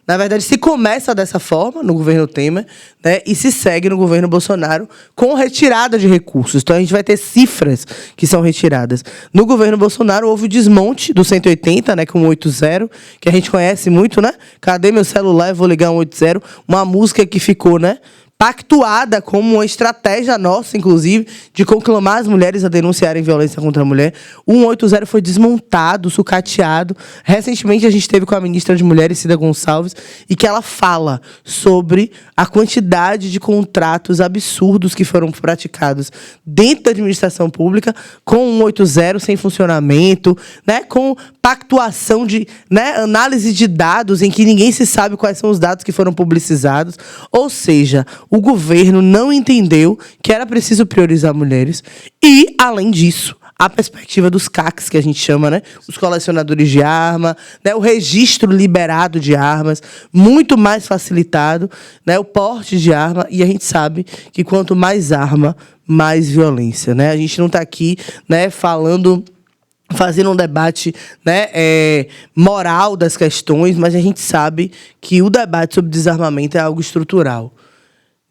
na verdade, se começa dessa forma no governo Temer, né, e se segue no governo Bolsonaro com retirada de recursos. Então, a gente vai ter cifras que são retiradas. No governo Bolsonaro, houve o desmonte do 180, né, com o 180, que a gente conhece muito, né? Cadê meu celular? Eu vou ligar um 180. Uma música que ficou, né, pactuada como uma estratégia nossa, inclusive, de conclamar as mulheres a denunciarem violência contra a mulher. O 180 foi desmontado, sucateado. Recentemente, a gente teve com a ministra de Mulheres, Cida Gonçalves, e que ela fala sobre a quantidade de contratos absurdos que foram praticados dentro da administração pública, com o 180 sem funcionamento, né, com pactuação de, né, análise de dados em que ninguém se sabe quais são os dados que foram publicizados. Ou seja, o governo não entendeu que era preciso priorizar mulheres e, além disso, a perspectiva dos CACs, que a gente chama, né? Os colecionadores de arma, né? O registro liberado de armas, muito mais facilitado, né? O porte de arma, e a gente sabe que quanto mais arma, mais violência, né? A gente não está aqui, né, fazendo um debate, né, moral das questões, mas a gente sabe que o debate sobre desarmamento é algo estrutural.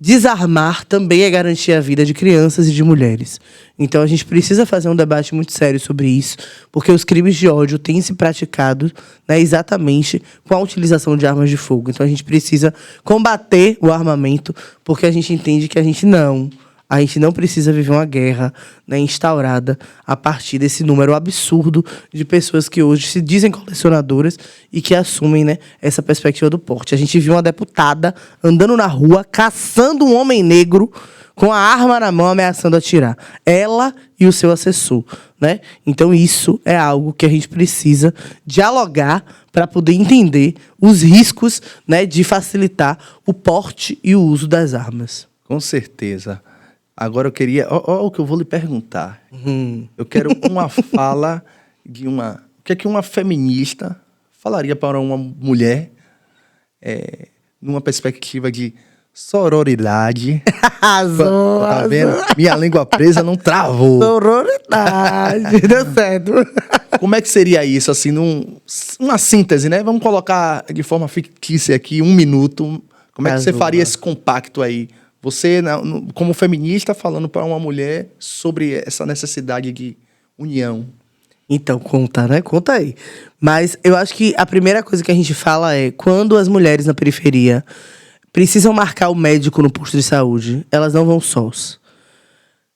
Desarmar também é garantir a vida de crianças e de mulheres. Então, a gente precisa fazer um debate muito sério sobre isso, porque os crimes de ódio têm se praticado, né, exatamente com a utilização de armas de fogo. Então, a gente precisa combater o armamento, porque a gente entende que a gente não A gente não precisa viver uma guerra, né, instaurada a partir desse número absurdo de pessoas que hoje se dizem colecionadoras e que assumem, né, essa perspectiva do porte. A gente viu uma deputada andando na rua, caçando um homem negro com a arma na mão, ameaçando atirar. Ela e o seu assessor, né? Então isso é algo que a gente precisa dialogar para poder entender os riscos, né, de facilitar o porte e o uso das armas. Com certeza. Agora eu queria... Ó, o que eu vou lhe perguntar. Eu quero uma fala de uma... O que é que uma feminista falaria para uma mulher numa perspectiva de sororidade? Arrasou, Tá vendo? Minha língua presa não travou. sororidade. Deu certo. Como é que seria isso, assim, uma síntese, né? Vamos colocar de forma fictícia aqui, 1 minuto. Como é que você faria esse compacto aí? Você, como feminista, falando para uma mulher sobre essa necessidade de união. Então, conta, né? Conta aí. Mas eu acho que a primeira coisa que a gente fala é quando as mulheres na periferia precisam marcar o médico no posto de saúde, elas não vão sós.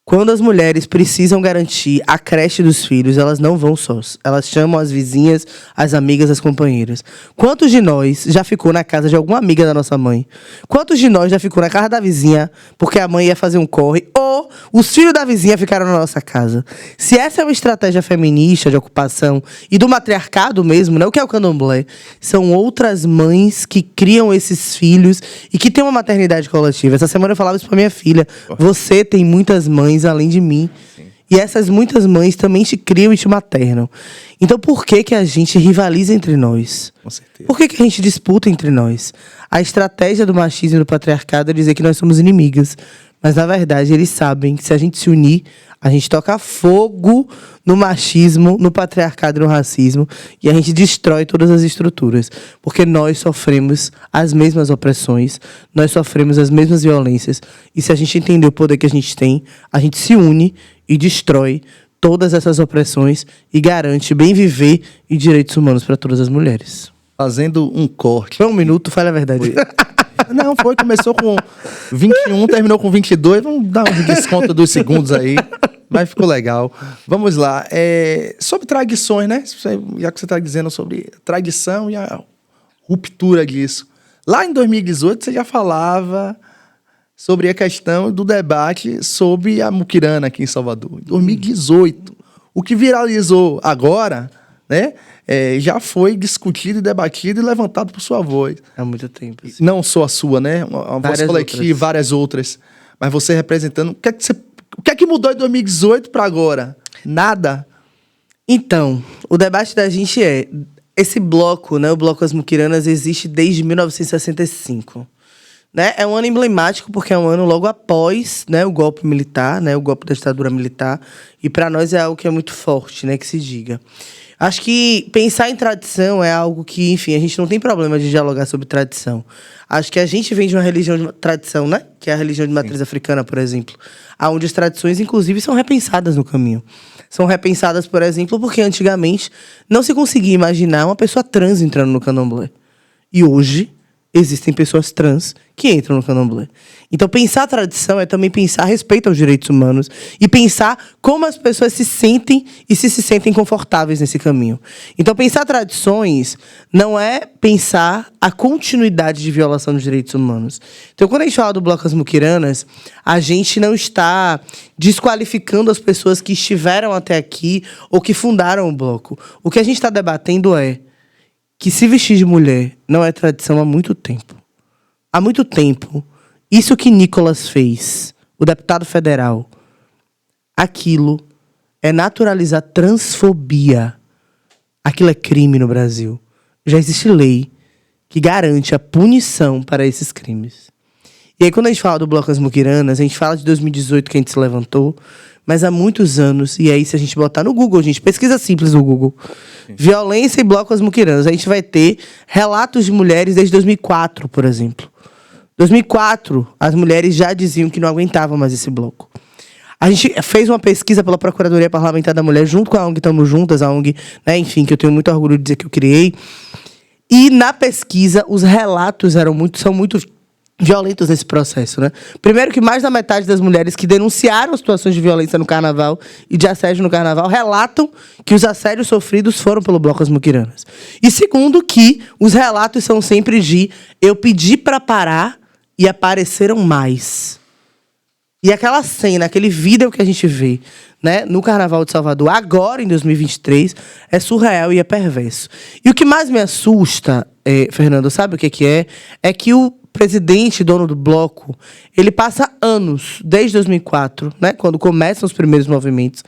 Quando as mulheres precisam garantir a creche dos filhos, elas não vão sós. Elas chamam as vizinhas, as amigas, as companheiras. Quantos de nós já ficou na casa de alguma amiga da nossa mãe? Quantos de nós já ficou na casa da vizinha porque a mãe ia fazer um corre? Ou os filhos da vizinha ficaram na nossa casa? Se essa é uma estratégia feminista de ocupação e do matriarcado mesmo, né? O que é o candomblé? São outras mães que criam esses filhos e que têm uma maternidade coletiva. Essa semana eu falava isso pra minha filha. Você tem muitas mães além de mim. Sim. E essas muitas mães também te criam e te maternam. Então por que a gente rivaliza entre nós? Com certeza. Por que a gente disputa entre nós? A estratégia do machismo e do patriarcado é dizer que nós somos inimigas. Mas, na verdade, eles sabem que se a gente se unir, a gente toca fogo no machismo, no patriarcado e no racismo, e a gente destrói todas as estruturas. Porque nós sofremos as mesmas opressões, nós sofremos as mesmas violências, e se a gente entender o poder que a gente tem, a gente se une e destrói todas essas opressões e garante bem viver e direitos humanos para todas as mulheres. Fazendo um corte. Foi 1 minuto, fala a verdade. Não, começou com 21, terminou com 22. Vamos dar um desconto dos segundos aí. Mas ficou legal. Vamos lá. Sobre tradições, né? Já que você está dizendo sobre tradição e a ruptura disso. Lá em 2018, você já falava sobre a questão do debate sobre a muquirana aqui em Salvador. Em 2018. O que viralizou agora, né? Já foi discutido, debatido e levantado por sua voz. Há muito tempo. Assim. Não só a sua, né? Uma voz coletiva, outras. Várias outras. Mas você representando... O que é que mudou de 2018 para agora? Nada? Então, o debate da gente esse bloco, né? O Bloco As Muquiranas existe desde 1965. Né? É um ano emblemático porque é um ano logo após, né, o golpe militar, né? O golpe da ditadura militar. E para nós é algo que é muito forte, né? Que se diga. Acho que pensar em tradição é algo que, enfim, a gente não tem problema de dialogar sobre tradição. Acho que a gente vem de uma religião de tradição, né? Que é a religião de matriz africana, por exemplo. Onde as tradições, inclusive, são repensadas no caminho. São repensadas, por exemplo, porque antigamente não se conseguia imaginar uma pessoa trans entrando no candomblé. E hoje existem pessoas trans que entram no candomblé. Então, pensar a tradição é também pensar respeito aos direitos humanos e pensar como as pessoas se sentem e se sentem confortáveis nesse caminho. Então, pensar tradições não é pensar a continuidade de violação dos direitos humanos. Então, quando a gente fala do Bloco As Muquiranas, a gente não está desqualificando as pessoas que estiveram até aqui ou que fundaram o bloco. O que a gente está debatendo é que se vestir de mulher não é tradição há muito tempo. Há muito tempo, isso que Nicolas fez, o deputado federal, aquilo é naturalizar transfobia. Aquilo é crime no Brasil. Já existe lei que garante a punição para esses crimes. E aí, quando a gente fala do Bloco As Muquiranas, a gente fala de 2018 que a gente se levantou, mas há muitos anos, e aí se a gente botar no Google, gente, pesquisa simples no Google, violência e Bloco As Muquiranas, a gente vai ter relatos de mulheres desde 2004, por exemplo. 2004, as mulheres já diziam que não aguentavam mais esse bloco. A gente fez uma pesquisa pela Procuradoria Parlamentar da Mulher, junto com a ONG Tamo Juntas, a ONG, né, enfim, que eu tenho muito orgulho de dizer que eu criei. E na pesquisa, os relatos são muito violentos nesse processo, né? Primeiro que mais da metade das mulheres que denunciaram situações de violência no carnaval e de assédio no carnaval relatam que os assédios sofridos foram pelo Bloco As Muquiranas. E segundo que os relatos são sempre de eu pedi para parar e apareceram mais. E aquela cena, aquele vídeo que a gente vê, né, no Carnaval de Salvador, agora em 2023, é surreal e é perverso. E o que mais me assusta, Fernando, sabe o que é? É que o presidente, dono do bloco, ele passa anos, desde 2004, né, quando começam os primeiros movimentos,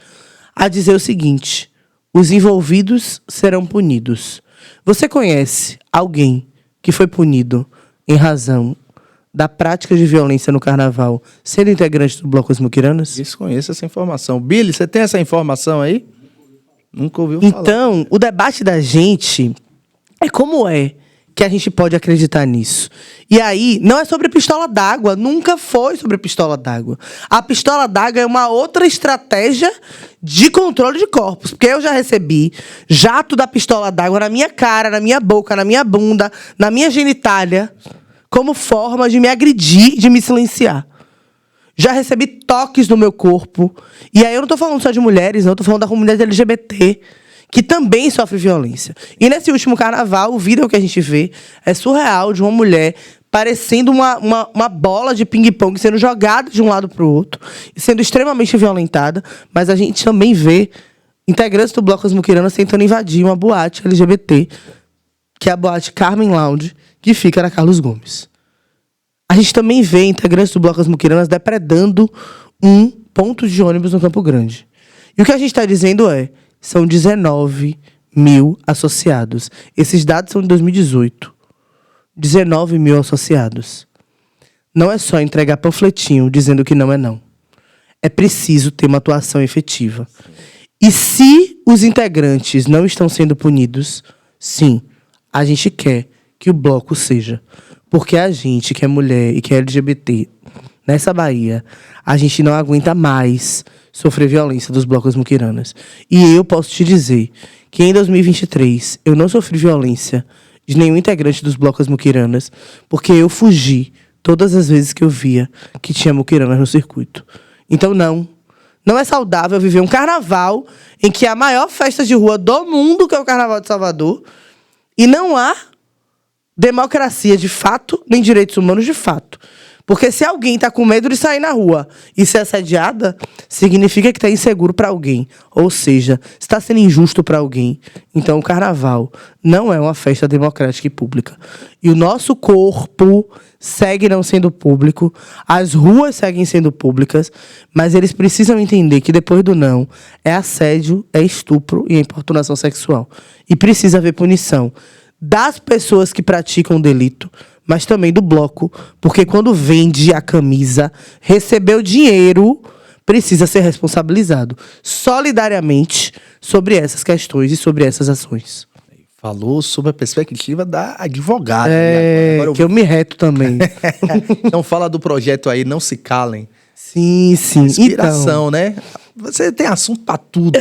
a dizer o seguinte: os envolvidos serão punidos. Você conhece alguém que foi punido em razão da prática de violência no carnaval sendo integrante do Bloco As Muquiranas? Desconheço essa informação. Billy, você tem essa informação aí? Nunca ouviu falar. Então, o debate da gente é como é que a gente pode acreditar nisso. E aí, não é sobre pistola d'água, nunca foi sobre pistola d'água. A pistola d'água é uma outra estratégia de controle de corpos, porque eu já recebi jato da pistola d'água na minha cara, na minha boca, na minha bunda, na minha genitália, como forma de me agredir, de me silenciar. Já recebi toques no meu corpo. E aí eu não tô falando só de mulheres, não, eu tô falando da comunidade LGBT, que também sofre violência. E nesse último carnaval, o vídeo que a gente vê é surreal, de uma mulher parecendo uma bola de ping-pong sendo jogada de um lado para o outro, e sendo extremamente violentada. Mas a gente também vê integrantes do Bloco As Muquiranas tentando invadir uma boate LGBT, que é a boate Carmen Lounge, que fica na Carlos Gomes. A gente também vê integrantes do Bloco As Muquiranas depredando um ponto de ônibus no Campo Grande. E o que a gente está dizendo são 19 mil associados. Esses dados são de 2018. 19 mil associados. Não é só entregar panfletinho dizendo que não é não. É preciso ter uma atuação efetiva. E se os integrantes não estão sendo punidos, sim, a gente quer que o bloco seja. Porque a gente, que é mulher e que é LGBT, nessa Bahia, a gente não aguenta mais sofrer violência dos Blocos Muquiranas. E eu posso te dizer que em 2023 eu não sofri violência de nenhum integrante dos Blocos Muquiranas, porque eu fugi todas as vezes que eu via que tinha muquiranas no circuito. Então não é saudável viver um carnaval em que é a maior festa de rua do mundo, que é o Carnaval de Salvador, e não há democracia de fato, nem direitos humanos de fato. Porque se alguém está com medo de sair na rua e ser assediada, significa que está inseguro para alguém. Ou seja, está sendo injusto para alguém. Então o carnaval não é uma festa democrática e pública. E o nosso corpo segue não sendo público, as ruas seguem sendo públicas, mas eles precisam entender que depois do não, é assédio, é estupro e é importunação sexual. E precisa haver punição das pessoas que praticam o delito, mas também do bloco, porque quando vende a camisa, recebeu dinheiro, precisa ser responsabilizado solidariamente sobre essas questões e sobre essas ações. Falou sobre a perspectiva da advogada. Agora eu me reto também. Então fala do projeto aí, Não Se Calem. Sim. Inspiração, né? Você tem assunto pra tudo.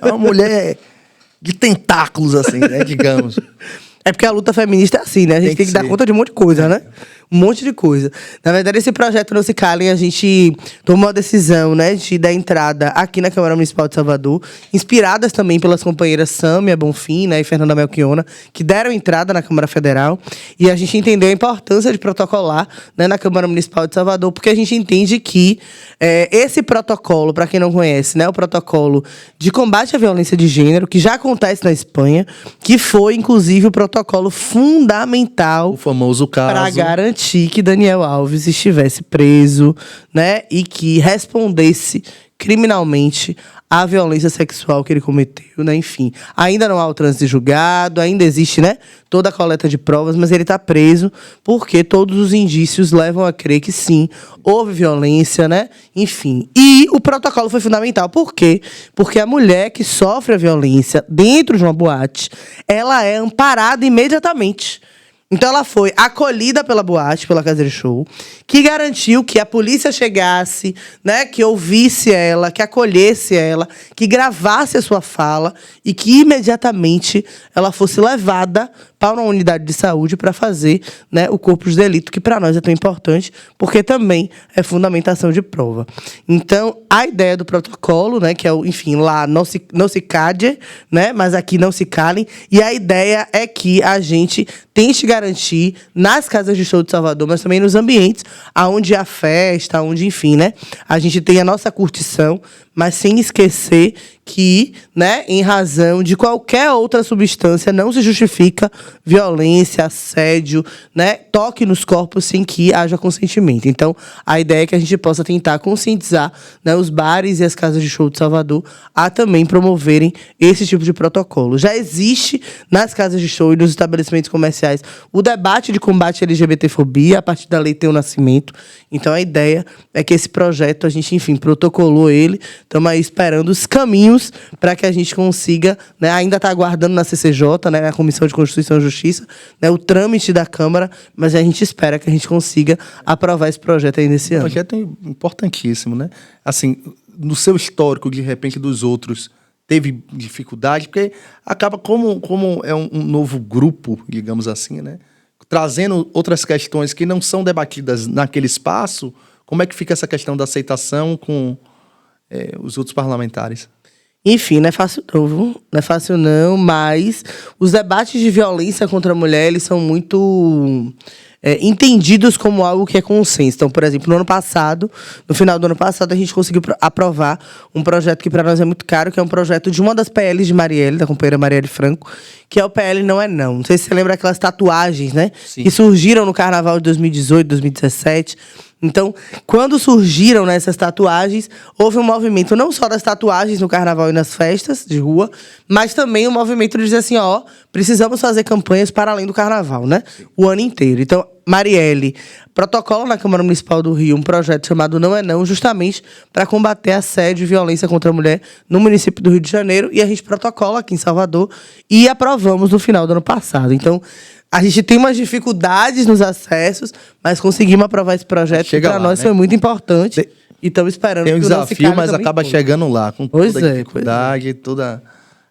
É uma mulher de tentáculos, assim, né? Digamos. É porque a luta feminista é assim, né? A gente tem que dar conta de um monte de coisa, né? Um monte de coisa. Na verdade, esse projeto Não Se Calem, a gente tomou a decisão, né, de dar entrada aqui na Câmara Municipal de Salvador, inspiradas também pelas companheiras Sâmia Bonfim, né, e Fernanda Melchiona, que deram entrada na Câmara Federal. E a gente entendeu a importância de protocolar, né, na Câmara Municipal de Salvador, porque a gente entende que esse protocolo, para quem não conhece, né, o protocolo de combate à violência de gênero, que já acontece na Espanha, que foi, inclusive, o protocolo fundamental, o famoso caso, para garantir que Daniel Alves estivesse preso, né, e que respondesse criminalmente à violência sexual que ele cometeu, né, enfim. Ainda não há o trânsito julgado, ainda existe, né, toda a coleta de provas, mas ele está preso porque todos os indícios levam a crer que sim, houve violência, né, enfim. E o protocolo foi fundamental. Por quê? Porque a mulher que sofre a violência dentro de uma boate, ela é amparada imediatamente. Então ela foi acolhida pela boate, pela Casa de Show, que garantiu que a polícia chegasse, né, que ouvisse ela, que acolhesse ela, que gravasse a sua fala e que imediatamente ela fosse levada para uma unidade de saúde para fazer, né, o corpo de delito, que para nós é tão importante, porque também é fundamentação de prova. Então, a ideia do protocolo, né, que é o, enfim, lá não se cade, né, mas aqui não se calem, e a ideia é que a gente tente garantir nas casas de show de Salvador, mas também nos ambientes onde há festa, onde, enfim, né, a gente tem a nossa curtição, mas sem esquecer que, né, em razão de qualquer outra substância, não se justifica violência, assédio, né, toque nos corpos sem que haja consentimento. Então, a ideia é que a gente possa tentar conscientizar, né, os bares e as casas de show de Salvador a também promoverem esse tipo de protocolo. Já existe nas casas de show e nos estabelecimentos comerciais o debate de combate à LGBTfobia, a partir da Lei Tem o Nascimento. Então, a ideia é que esse projeto, a gente, enfim, protocolou ele. Estamos aí esperando os caminhos para que a gente consiga, né, ainda está aguardando na CCJ, né, na Comissão de Constituição e Justiça, né, o trâmite da Câmara, mas a gente espera que a gente consiga aprovar esse projeto ainda esse ano. Um projeto importantíssimo, né? Assim, no seu histórico, de repente, dos outros, teve dificuldade, porque acaba como é um novo grupo, digamos assim, né? Trazendo outras questões que não são debatidas naquele espaço, como é que fica essa questão da aceitação com os outros parlamentares? Enfim, não é fácil não, viu? Não é fácil não, mas os debates de violência contra a mulher, eles são muito entendidos como algo que é consenso. Então, por exemplo, no final do ano passado, a gente conseguiu aprovar um projeto que para nós é muito caro, que é um projeto de uma das PLs de Marielle, da companheira Marielle Franco, que é o PL Não é Não. Não sei se você lembra aquelas tatuagens, né? Sim. Que surgiram no Carnaval de 2018, 2017. Então, quando surgiram essas tatuagens, houve um movimento não só das tatuagens no carnaval e nas festas de rua, mas também um movimento de dizer assim, precisamos fazer campanhas para além do carnaval, né? O ano inteiro. Então, Marielle protocola na Câmara Municipal do Rio um projeto chamado Não é Não, justamente para combater assédio e violência contra a mulher no município do Rio de Janeiro, e a gente protocola aqui em Salvador e aprovamos no final do ano passado. Então, a gente tem umas dificuldades nos acessos, mas conseguimos aprovar esse projeto, que para nós, né, foi muito importante. E estamos esperando. Tem um desafio, mas acaba chegando lá, com toda a dificuldade, toda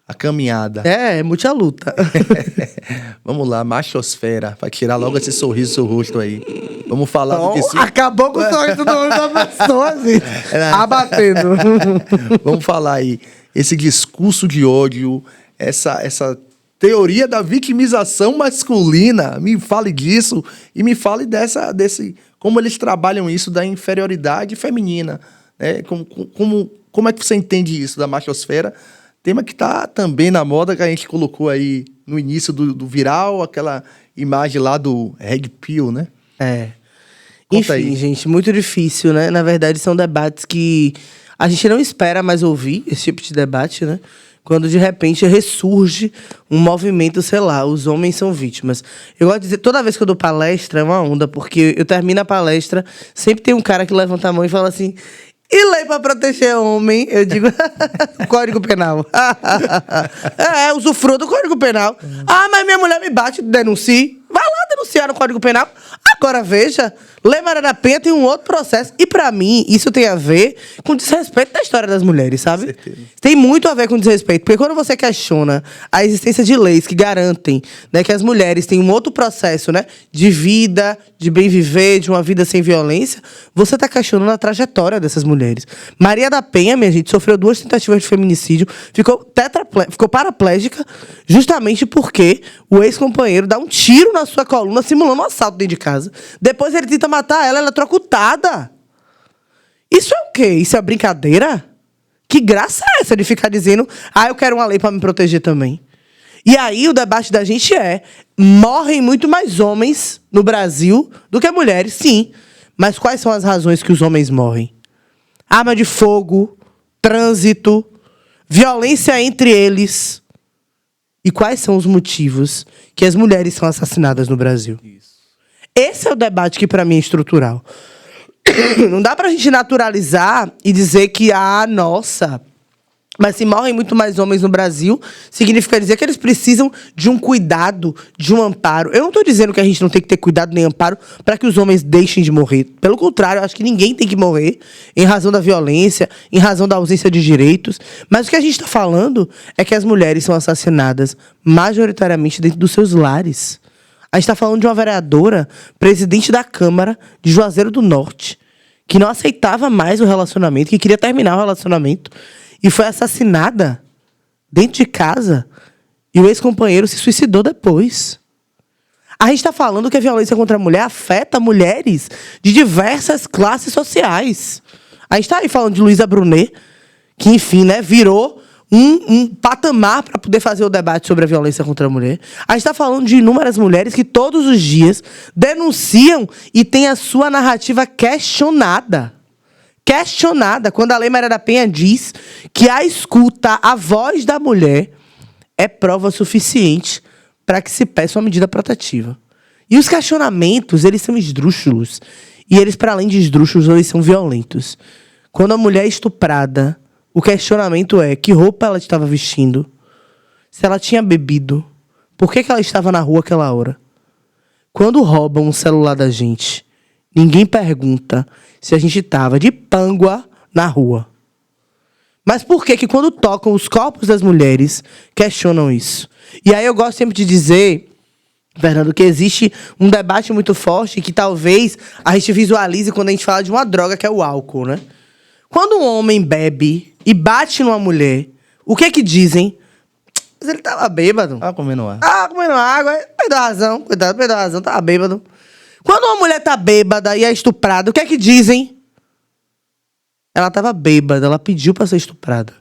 a caminhada. É muita luta. Vamos lá, machosfera, para tirar logo esse sorriso do seu rosto aí. Vamos falar do que se... Acabou com o sorriso do rosto da pessoa, assim, abatendo. Vamos falar aí, esse discurso de ódio, essa teoria da vitimização masculina. Me fale disso e me fale como eles trabalham isso da inferioridade feminina. Né? Como é que você entende isso da machosfera? Tema que está também na moda, que a gente colocou aí no início do viral, aquela imagem lá do Red Pill, né? Conta Enfim, aí. gente, muito difícil, né? Na verdade, são debates que a gente não espera mais ouvir, esse tipo de debate, né? Quando, de repente, ressurge um movimento, sei lá, os homens são vítimas. Eu gosto de dizer, toda vez que eu dou palestra, é uma onda, porque eu termino a palestra, sempre tem um cara que levanta a mão e fala assim, e lei pra proteger homem? Eu digo, Código Penal. Usufrua do Código Penal. Mas minha mulher me bate, denuncie. Vai lá denunciar no Código Penal. Agora, veja, Lei Maria da Penha tem um outro processo. E, pra mim, isso tem a ver com desrespeito da história das mulheres, sabe? Certeza. Tem muito a ver com desrespeito. Porque quando você questiona a existência de leis que garantem, né, que as mulheres têm um outro processo, né, de vida, de bem viver, de uma vida sem violência, você está questionando a trajetória dessas mulheres. Maria da Penha, minha gente, sofreu 2 tentativas de feminicídio, ficou paraplégica, justamente porque o ex-companheiro dá um tiro na sua coluna, simulando um assalto dentro de casa. Depois ele tenta matar ela é eletrocutada. Isso é o quê? Isso é brincadeira? Que graça é essa de ficar dizendo, eu quero uma lei para me proteger também? E aí o debate da gente morrem muito mais homens no Brasil do que mulheres, sim. Mas quais são as razões que os homens morrem? Arma de fogo, trânsito, violência entre eles. E quais são os motivos que as mulheres são assassinadas no Brasil? Esse é o debate que, para mim, é estrutural. Não dá pra gente naturalizar e dizer que, nossa, Mas se morrem muito mais homens no Brasil, significa dizer que eles precisam de um cuidado, de um amparo. Eu não estou dizendo que a gente não tem que ter cuidado nem amparo para que os homens deixem de morrer. Pelo contrário, eu acho que ninguém tem que morrer em razão da violência, em razão da ausência de direitos. Mas o que a gente está falando é que as mulheres são assassinadas majoritariamente dentro dos seus lares. A gente está falando de uma vereadora, presidente da Câmara de Juazeiro do Norte, que não aceitava mais o relacionamento, que queria terminar o relacionamento, e foi assassinada dentro de casa, e o ex-companheiro se suicidou depois. A gente está falando que a violência contra a mulher afeta mulheres de diversas classes sociais. A gente está aí falando de Luísa Brunet, que, enfim, né, virou um patamar para poder fazer o debate sobre a violência contra a mulher. A gente está falando de inúmeras mulheres que todos os dias denunciam e têm a sua narrativa questionada. Questionada, quando a Lei Maria da Penha diz que a escuta, a voz da mulher, é prova suficiente para que se peça uma medida protetiva. E os questionamentos, eles são esdrúxulos. E eles, para além de esdrúxulos, eles são violentos. Quando a mulher é estuprada, o questionamento é que roupa ela estava vestindo, se ela tinha bebido, por que ela estava na rua aquela hora. Quando roubam um celular da gente, ninguém pergunta se a gente estava de pangua na rua. Mas por que quando tocam os corpos das mulheres, questionam isso? E aí eu gosto sempre de dizer, Fernando, que existe um debate muito forte que talvez a gente visualize quando a gente fala de uma droga que é o álcool, né? Quando um homem bebe e bate numa mulher, o que dizem? Mas ele tava bêbado. Comendo ar. Comendo água. Perdeu a razão. Coitado, perdeu a razão. Tava bêbado. Quando uma mulher tá bêbada e é estuprada, o que dizem? Ela tava bêbada. Ela pediu pra ser estuprada.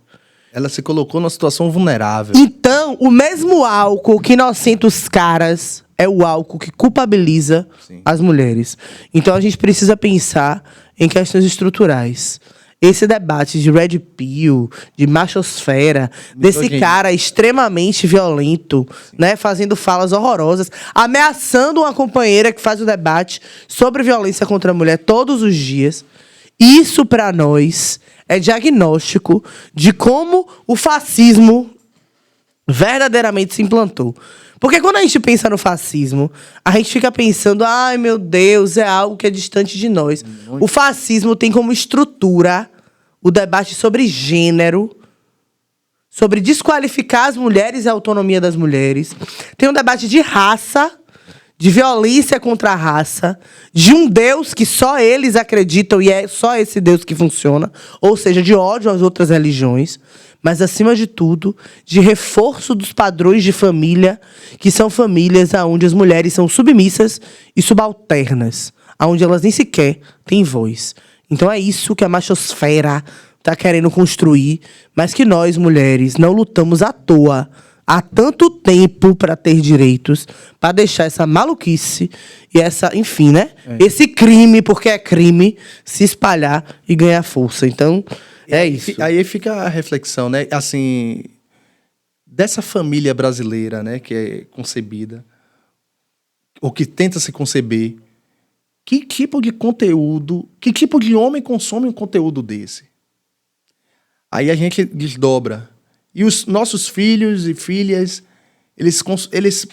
Ela se colocou numa situação vulnerável. Então, o mesmo álcool que inocenta os caras é o álcool que culpabiliza as mulheres. Então, a gente precisa pensar em questões estruturais. Esse debate de Red Pill, de machosfera, desse cara extremamente violento, né, fazendo falas horrorosas, ameaçando uma companheira que faz o debate sobre violência contra a mulher todos os dias. Isso, para nós, é diagnóstico de como o fascismo verdadeiramente se implantou. Porque quando a gente pensa no fascismo, a gente fica pensando, ai meu Deus, é algo que é distante de nós. O fascismo tem como estrutura o debate sobre gênero, sobre desqualificar as mulheres e a autonomia das mulheres. Tem um debate de raça, de violência contra a raça, de um Deus que só eles acreditam e é só esse Deus que funciona, ou seja, de ódio às outras religiões, mas, acima de tudo, de reforço dos padrões de família, que são famílias onde as mulheres são submissas e subalternas, onde elas nem sequer têm voz. Então é isso que a machosfera está querendo construir, mas que nós, mulheres, não lutamos à toa há tanto tempo para ter direitos, para deixar essa maluquice e essa, enfim, né? Esse crime, porque é crime, se espalhar e ganhar força. Então, é isso. Aí fica a reflexão, né? Assim, dessa família brasileira, né, que é concebida, ou que tenta se conceber, que tipo de conteúdo, que tipo de homem consome um conteúdo desse? Aí a gente desdobra. E os nossos filhos e filhas, eles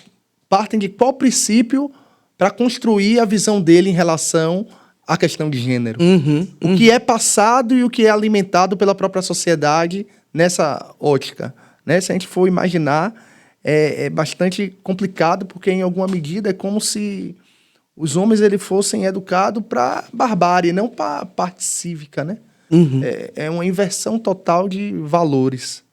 partem de qual princípio para construir a visão dele em relação à questão de gênero? O que é passado e o que é alimentado pela própria sociedade nessa ótica, né? Se a gente for imaginar, é bastante complicado, porque em alguma medida é como se os homens fossem educados para barbárie, não para parte cívica, né? É uma inversão total de valores.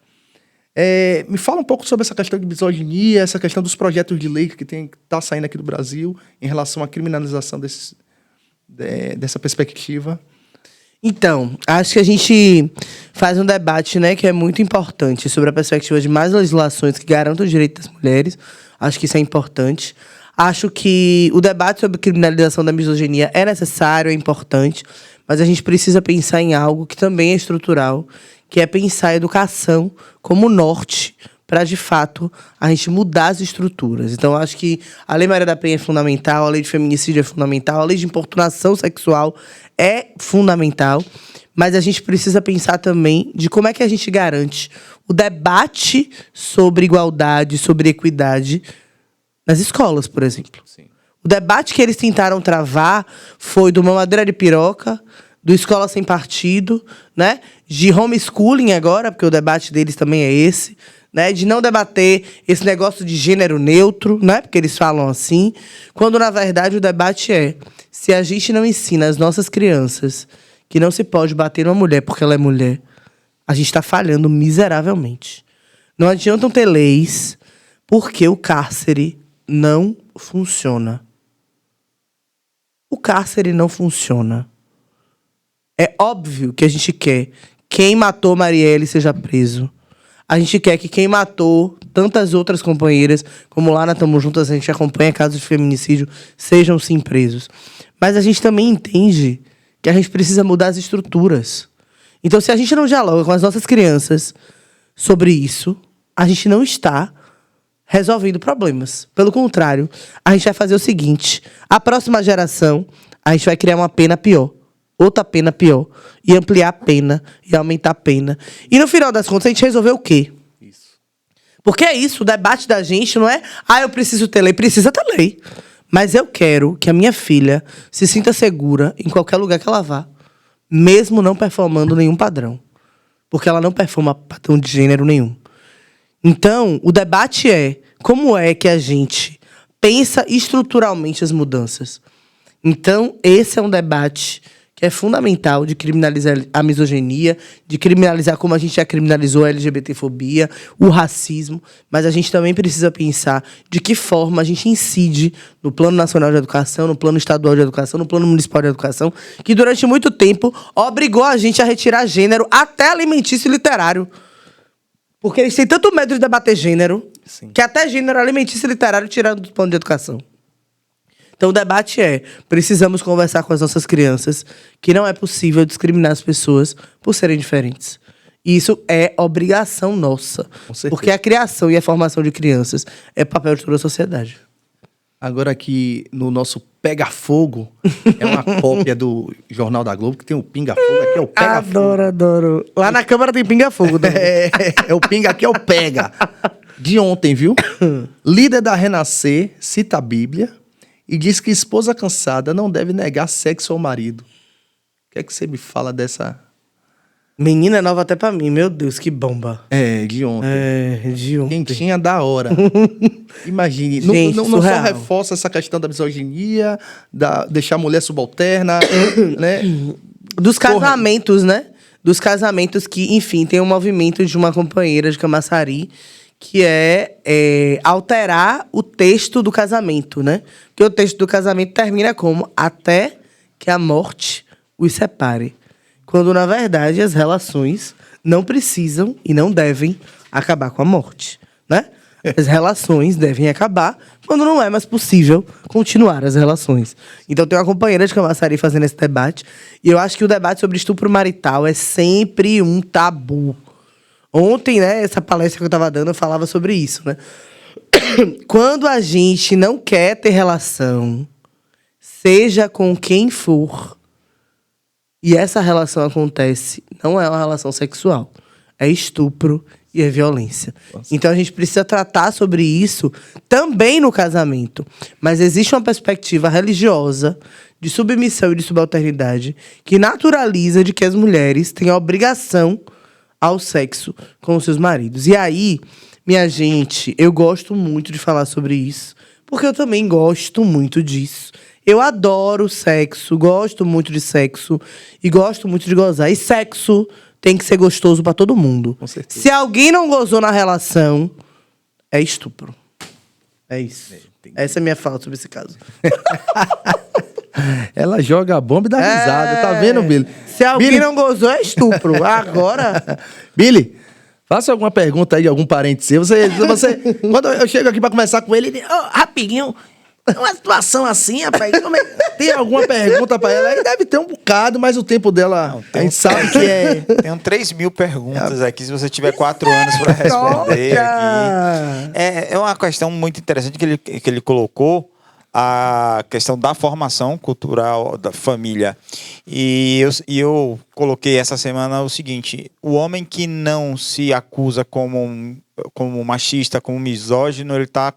Me fala um pouco sobre essa questão de misoginia, essa questão dos projetos de lei que tá saindo aqui do Brasil em relação à criminalização dessa perspectiva. Então, acho que a gente faz um debate, né, que é muito importante sobre a perspectiva de mais legislações que garantam o direito das mulheres. Acho que isso é importante. Acho que o debate sobre criminalização da misoginia é necessário, é importante, mas a gente precisa pensar em algo que também é estrutural, que é pensar a educação como norte para, de fato, a gente mudar as estruturas. Então, acho que a Lei Maria da Penha é fundamental, a Lei de Feminicídio é fundamental, a Lei de Importunação Sexual é fundamental, mas a gente precisa pensar também de como é que a gente garante o debate sobre igualdade, sobre equidade nas escolas, por exemplo. Sim. O debate que eles tentaram travar foi do mamadeira de piroca, do escola sem partido, né? De homeschooling agora, porque o debate deles também é esse, né? De não debater esse negócio de gênero neutro, né? Porque eles falam assim, quando na verdade o debate é: se a gente não ensina as nossas crianças que não se pode bater numa mulher porque ela é mulher, a gente está falhando miseravelmente. Não adiantam ter leis porque o cárcere não funciona. O cárcere não funciona. É óbvio que a gente quer quem matou Marielle seja preso. A gente quer que quem matou tantas outras companheiras, como lá na Tamo Juntas a gente acompanha casos de feminicídio, sejam sim presos. Mas a gente também entende que a gente precisa mudar as estruturas. Então, se a gente não dialoga com as nossas crianças sobre isso, a gente não está resolvendo problemas. Pelo contrário, a gente vai fazer o seguinte: a próxima geração, a gente vai criar uma pena pior. Outra pena pior. E ampliar a pena. E aumentar a pena. E no final das contas, a gente resolveu o quê? Isso. Porque é isso, o debate da gente não é: eu preciso ter lei. Precisa ter lei. Mas eu quero que a minha filha se sinta segura em qualquer lugar que ela vá. Mesmo não performando nenhum padrão. Porque ela não performa padrão de gênero nenhum. Então, o debate é: como é que a gente pensa estruturalmente as mudanças? Então, esse é um debate que é fundamental, de criminalizar a misoginia, de criminalizar como a gente já criminalizou a LGBTfobia, o racismo, mas a gente também precisa pensar de que forma a gente incide no Plano Nacional de Educação, no Plano Estadual de Educação, no Plano Municipal de Educação, que durante muito tempo obrigou a gente a retirar gênero até alimentício e literário. Porque eles têm tanto medo de debater gênero, Sim. que até gênero alimentício e literário tiraram do plano de educação. Então o debate é: precisamos conversar com as nossas crianças que não é possível discriminar as pessoas por serem diferentes. E isso é obrigação nossa. Com certeza. Porque a criação e a formação de crianças é papel de toda a sociedade. Agora aqui no nosso Pega Fogo, é uma cópia do Jornal da Globo, que tem o Pinga Fogo, aqui é o Pega Fogo. Adoro. Lá na Câmara tem pinga-fogo também. É o Pinga, aqui é o Pega. De ontem, viu? Líder da Renascer cita a Bíblia e diz que esposa cansada não deve negar sexo ao marido. O que é que você me fala dessa... Menina é nova até pra mim. Meu Deus, que bomba. É, de ontem. De ontem. Quentinha da hora. Imagine. Gente, não só surreal. reforça essa questão da misoginia, deixar a mulher subalterna, né? Dos casamentos, né? Dos casamentos que, enfim, tem um movimento de uma companheira de Camaçari que é alterar o texto do casamento, né? Porque o texto do casamento termina como: até que a morte os separe. Quando, na verdade, as relações não precisam e não devem acabar com a morte, né? As relações devem acabar quando não é mais possível continuar as relações. Então, tem uma companheira de Camaçari fazendo esse debate. E eu acho que o debate sobre estupro marital é sempre um tabu. Ontem, né, essa palestra que eu estava dando, eu falava sobre isso, né? Quando a gente não quer ter relação, seja com quem for, e essa relação acontece, não é uma relação sexual, é estupro e é violência. Nossa. Então a gente precisa tratar sobre isso também no casamento. Mas existe uma perspectiva religiosa de submissão e de subalternidade que naturaliza de que as mulheres têm a obrigação ao sexo com os seus maridos. E aí, minha gente, eu gosto muito de falar sobre isso, porque eu também gosto muito disso. Eu adoro sexo, gosto muito de sexo e gosto muito de gozar. E sexo tem que ser gostoso pra todo mundo. Com certeza. Se alguém não gozou na relação, é estupro. É isso. Essa é a minha fala sobre esse caso. Ela joga a bomba e dá risada, tá vendo, Billy? Se alguém Billy... não gozou, é estupro. Agora... Billy, faça alguma pergunta aí de algum parente seu. Você, quando eu chego aqui pra conversar com ele rapidinho, uma situação assim, rapaz, tem alguma pergunta pra ela? Aí deve ter um bocado, mas o tempo dela, a gente sabe que é... Tem 3.000 perguntas aqui, se você tiver 4 anos pra responder aqui. É uma questão muito interessante que ele colocou, a questão da formação cultural da família. E eu coloquei essa semana o seguinte: o homem que não se acusa como machista, como misógino, ele tá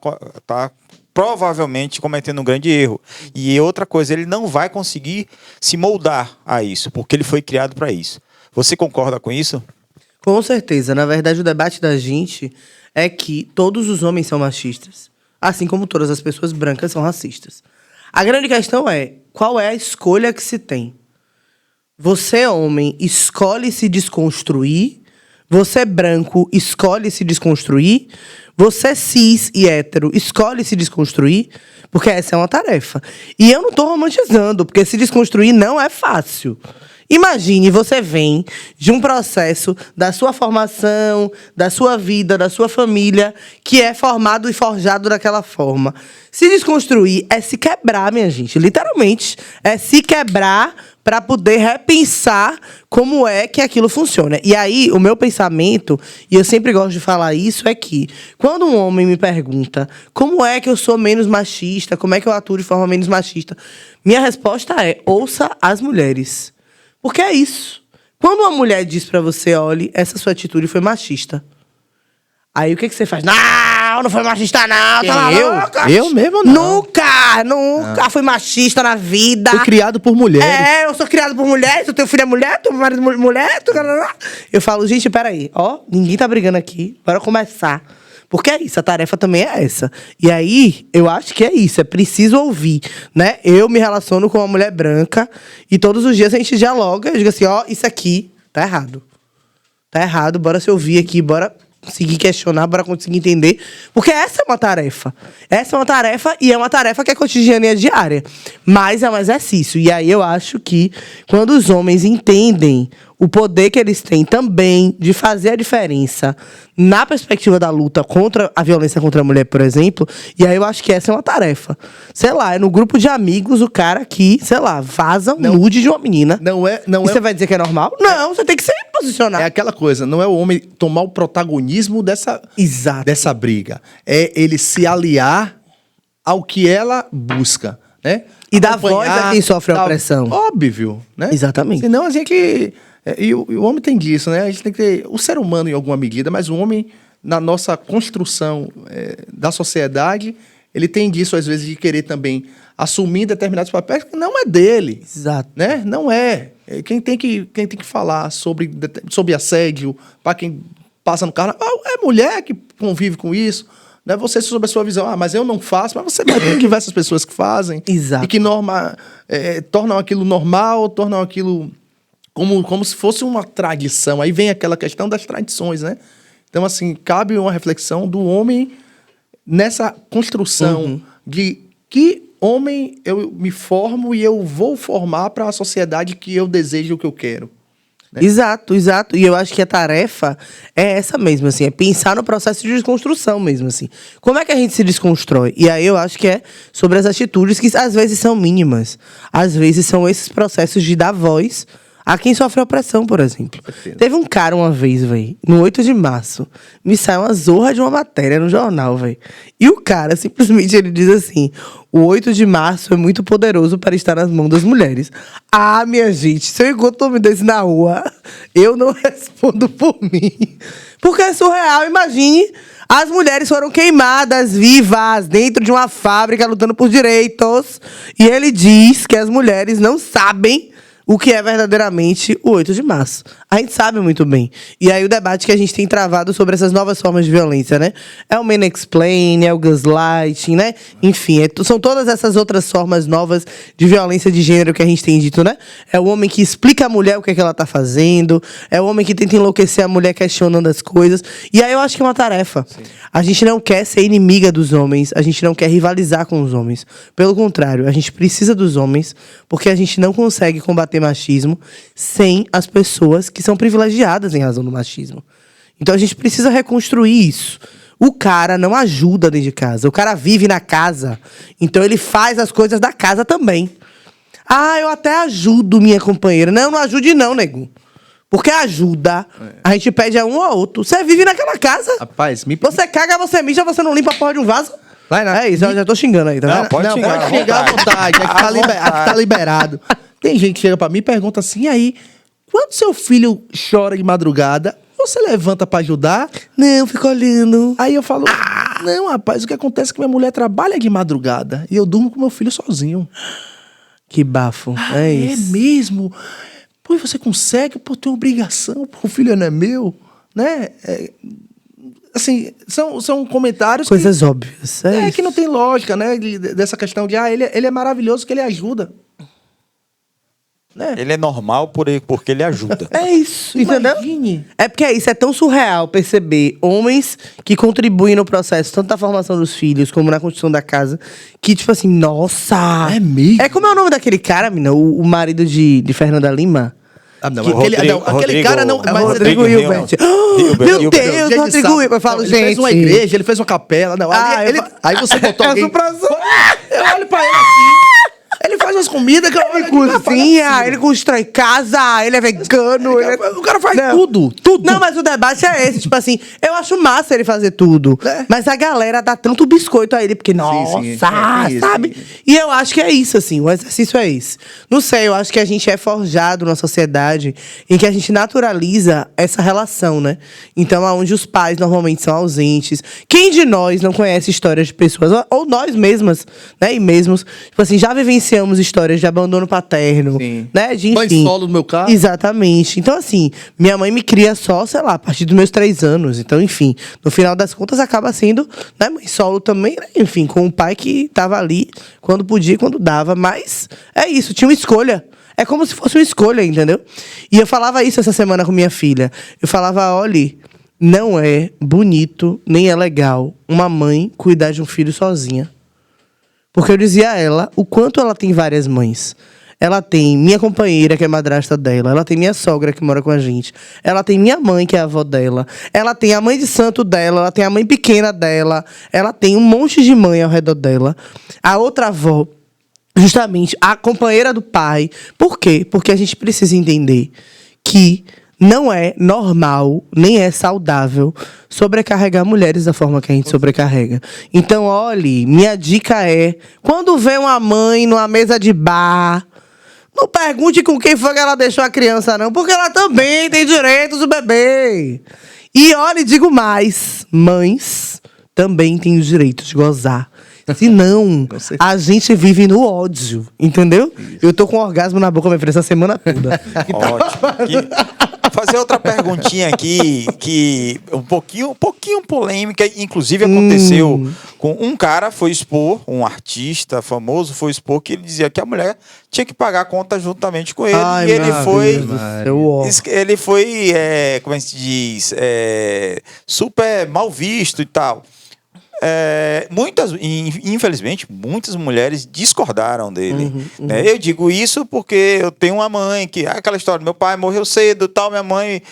provavelmente cometendo um grande erro. E outra coisa, ele não vai conseguir se moldar a isso, porque ele foi criado para isso. Você concorda com isso? Com certeza. Na verdade, o debate da gente é que todos os homens são machistas, assim como todas as pessoas brancas são racistas. A grande questão é, qual é a escolha que se tem? Você, homem, escolhe se desconstruir. Você, branco, escolhe se desconstruir. Você, cis e hétero, escolhe se desconstruir. Porque essa é uma tarefa. E eu não tô romantizando, porque se desconstruir não é fácil. Imagine, você vem de um processo da sua formação, da sua vida, da sua família, que é formado e forjado daquela forma. Se desconstruir é se quebrar, minha gente. Literalmente. É se quebrar para poder repensar como é que aquilo funciona. E aí, o meu pensamento, e eu sempre gosto de falar isso, é que quando um homem me pergunta como é que eu sou menos machista, como é que eu atuo de forma menos machista, minha resposta é: ouça as mulheres. Porque é isso. Quando uma mulher diz pra você, olhe, essa sua atitude foi machista. Aí o que você faz? Não foi machista não, tá louca. Eu mesmo não. Nunca fui machista na vida. Fui criado por mulheres. Eu sou criado por mulheres, eu tenho filha mulher, teu marido mulher. Eu falo, gente, peraí, ninguém tá brigando aqui, bora começar. Porque é isso, a tarefa também é essa. E aí, eu acho que é isso, é preciso ouvir, né? Eu me relaciono com uma mulher branca e todos os dias a gente dialoga, eu digo assim, isso aqui tá errado. Tá errado, bora se ouvir aqui, bora conseguir questionar, bora conseguir entender. Porque essa é uma tarefa. Essa é uma tarefa e é uma tarefa que é cotidiana e é diária. Mas é um exercício. E aí eu acho que quando os homens entendem o poder que eles têm também de fazer a diferença na perspectiva da luta contra a violência contra a mulher, por exemplo, e aí eu acho que essa é uma tarefa. Sei lá, é no grupo de amigos o cara que, sei lá, vaza um nude de uma menina. E você vai dizer que é normal? Não, você tem que se posicionar. É aquela coisa, não é o homem tomar o protagonismo dessa briga. É ele se aliar ao que ela busca, né? E dar voz a quem sofre a opressão. Óbvio, né? Exatamente. Senão a gente... E o homem tem disso, né? A gente tem que ter o ser humano em alguma medida, mas o homem, na nossa construção da sociedade, ele tem disso, às vezes, de querer também assumir determinados papéis que não é dele. Exato. Né? Não é. Quem tem que falar sobre assédio, para quem passa no carro, é mulher que convive com isso. Não é você sobre a sua visão, mas eu não faço, mas você vai ter diversas pessoas que fazem. Exato. E que tornam aquilo normal, tornam aquilo como se fosse uma tradição. Aí vem aquela questão das tradições, né? Então, assim, cabe uma reflexão do homem nessa construção de que homem eu me formo e eu vou formar para a sociedade que eu desejo, o que eu quero. Né? Exato. E eu acho que a tarefa é essa mesmo, assim, é pensar no processo de desconstrução mesmo, assim. Como é que a gente se desconstrói? E aí eu acho que é sobre as atitudes que às vezes são mínimas. Às vezes são esses processos de dar voz a quem sofre opressão, por exemplo. Teve um cara uma vez, velho, no 8 de março, me saiu uma zorra de uma matéria no jornal, velho. E o cara, simplesmente, ele diz assim: o 8 de março é muito poderoso para estar nas mãos das mulheres. Ah, minha gente, se eu encontro um homem desse na rua, eu não respondo por mim. Porque é surreal, imagine. As mulheres foram queimadas vivas dentro de uma fábrica lutando por direitos. E ele diz que as mulheres não sabem o que é verdadeiramente o 8 de março. A gente sabe muito bem. E aí o debate que a gente tem travado sobre essas novas formas de violência, né? É o mansplaining, é o gaslighting, né? Enfim, são todas essas outras formas novas de violência de gênero que a gente tem dito, né? É o homem que explica à mulher o que é que ela tá fazendo, é o homem que tenta enlouquecer a mulher questionando as coisas. E aí eu acho que é uma tarefa. Sim. A gente não quer ser inimiga dos homens, a gente não quer rivalizar com os homens. Pelo contrário, a gente precisa dos homens porque a gente não consegue combater machismo sem as pessoas que são privilegiadas em razão do machismo. Então a gente precisa reconstruir isso. O cara não ajuda dentro de casa, o cara vive na casa, então ele faz as coisas da casa também. Ah, eu até ajudo minha companheira. Não ajude não, nego. Porque ajuda, a gente pede a um ou outro. Você vive naquela casa. Rapaz, Você caga, você mija, você não limpa a porra de um vaso. Vai na... É isso, eu já tô xingando aí, tá Não, vendo? pode Não, xingar, pode xingar à vontade. Aqui tá, aqui tá liberado. Tem gente que chega pra mim e pergunta assim, e aí, quando seu filho chora de madrugada, você levanta pra ajudar? Não, fica olhando. Aí eu falo, não, rapaz, o que acontece é que minha mulher trabalha de madrugada e eu durmo com meu filho sozinho. Que bafo. É isso. Mesmo? Pô, e você consegue? Pô, tem obrigação, pô, o filho não é meu, né? Assim, são comentários Coisas óbvias. É isso. que não tem lógica, né? Dessa questão de, ele é maravilhoso que ele ajuda. Né? Ele é normal porque ele ajuda. É isso, entendeu? Imagine. É porque é isso, é tão surreal perceber homens que contribuem no processo, tanto da formação dos filhos como na construção da casa, que tipo assim, nossa! É mesmo? É como é o nome daquele cara, menina? O marido de Fernanda Lima? Ah, não, Que aquele cara não... É mas Rodrigo ele- Hilbert. Hilbert. Meu Hilbert. Deus, Gente, Rodrigo sabe? Hilbert. Eu falo, Ele gente... fez uma igreja, ele fez uma capela. Não, Ah, aí você botou É alguém... supra-sumo. Eu olho pra ele assim... Ele faz umas comidas que eu olho Ele aqui, rapaz, cozinha, não é ele constrói casa, ele é vegano. O cara faz Não. tudo. Não, mas o debate é esse. Tipo assim, eu acho massa ele fazer tudo. É. Mas a galera dá tanto biscoito a ele, porque, nossa, sim. Isso, sabe? sim. E eu acho que é isso, assim. O exercício é esse. Não sei, eu acho que a gente é forjado na sociedade em que a gente naturaliza essa relação, né? Então, aonde os pais normalmente são ausentes. Quem de nós não conhece histórias de pessoas, ou nós mesmas, né? E mesmos, tipo assim, já vivenciamos histórias de abandono paterno, Sim. né? De Banho enfim. solo no meu carro. Exatamente. Então, assim, minha mãe me cria só, sei lá, a partir dos meus 3 anos. Então, enfim, no final das contas, acaba sendo, né, mãe solo também, né? Enfim, com um pai que tava ali quando podia e quando dava. Mas é isso, tinha uma escolha. É como se fosse uma escolha, entendeu? E eu falava isso essa semana com minha filha. Eu falava, olha, não é bonito, nem é legal uma mãe cuidar de um filho sozinha. Porque eu dizia a ela o quanto ela tem várias mães. Ela tem minha companheira, que é madrasta dela. Ela tem minha sogra, que mora com a gente. Ela tem minha mãe, que é a avó dela. Ela tem a mãe de santo dela. Ela tem a mãe pequena dela. Ela tem um monte de mãe ao redor dela. A outra avó, justamente, a companheira do pai. Por quê? Porque a gente precisa entender que não é normal, nem é saudável sobrecarregar mulheres da forma que a gente sobrecarrega. Então, olhe, minha dica é, quando vê uma mãe numa mesa de bar, não pergunte com quem foi que ela deixou a criança, não, porque ela também tem direitos do bebê. E olhe, digo mais, mães também têm os direitos de gozar. Senão, a gente vive no ódio, entendeu? Eu tô com orgasmo na boca, minha filha, essa semana toda. Ótimo. Fazer outra perguntinha aqui, que um pouquinho polêmica, inclusive aconteceu com um cara foi expor, um artista famoso foi expor que ele dizia que a mulher tinha que pagar a conta juntamente com ele. Ai, e ele meu foi, Deus do céu, ó. ele foi, como é que se diz, super mal visto e tal. Infelizmente, muitas mulheres discordaram dele. Né? Eu digo isso porque eu tenho uma mãe que... Aquela história, meu pai morreu cedo, tal, minha mãe...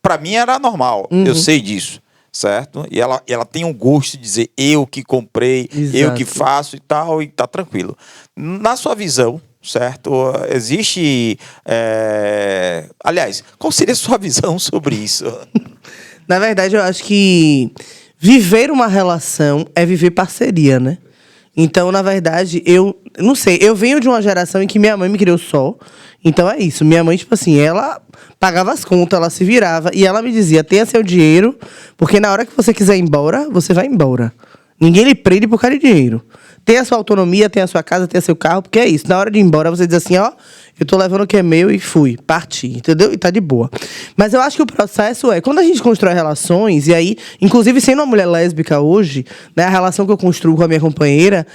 Para mim era normal, eu sei disso, certo? E ela tem um gosto de dizer, eu que comprei, eu que Exato. faço e tal, e tá tranquilo. Na sua visão, certo? Existe... Aliás, qual seria a sua visão sobre isso? Na verdade, eu acho que viver uma relação é viver parceria, né? Então, na verdade, eu não sei, eu venho de uma geração em que minha mãe me criou só. Então é isso. Minha mãe, tipo assim, ela pagava as contas, ela se virava e ela me dizia: tenha seu dinheiro, porque na hora que você quiser ir embora, você vai embora. Ninguém lhe prende por causa de dinheiro. Tenha a sua autonomia, tenha a sua casa, tenha seu carro, porque é isso. Na hora de ir embora, você diz assim, ó, eu tô levando o que é meu e fui, parti, entendeu? E tá de boa. Mas eu acho que o processo é, quando a gente constrói relações, e aí, inclusive sendo uma mulher lésbica hoje, né, a relação que eu construo com a minha companheira,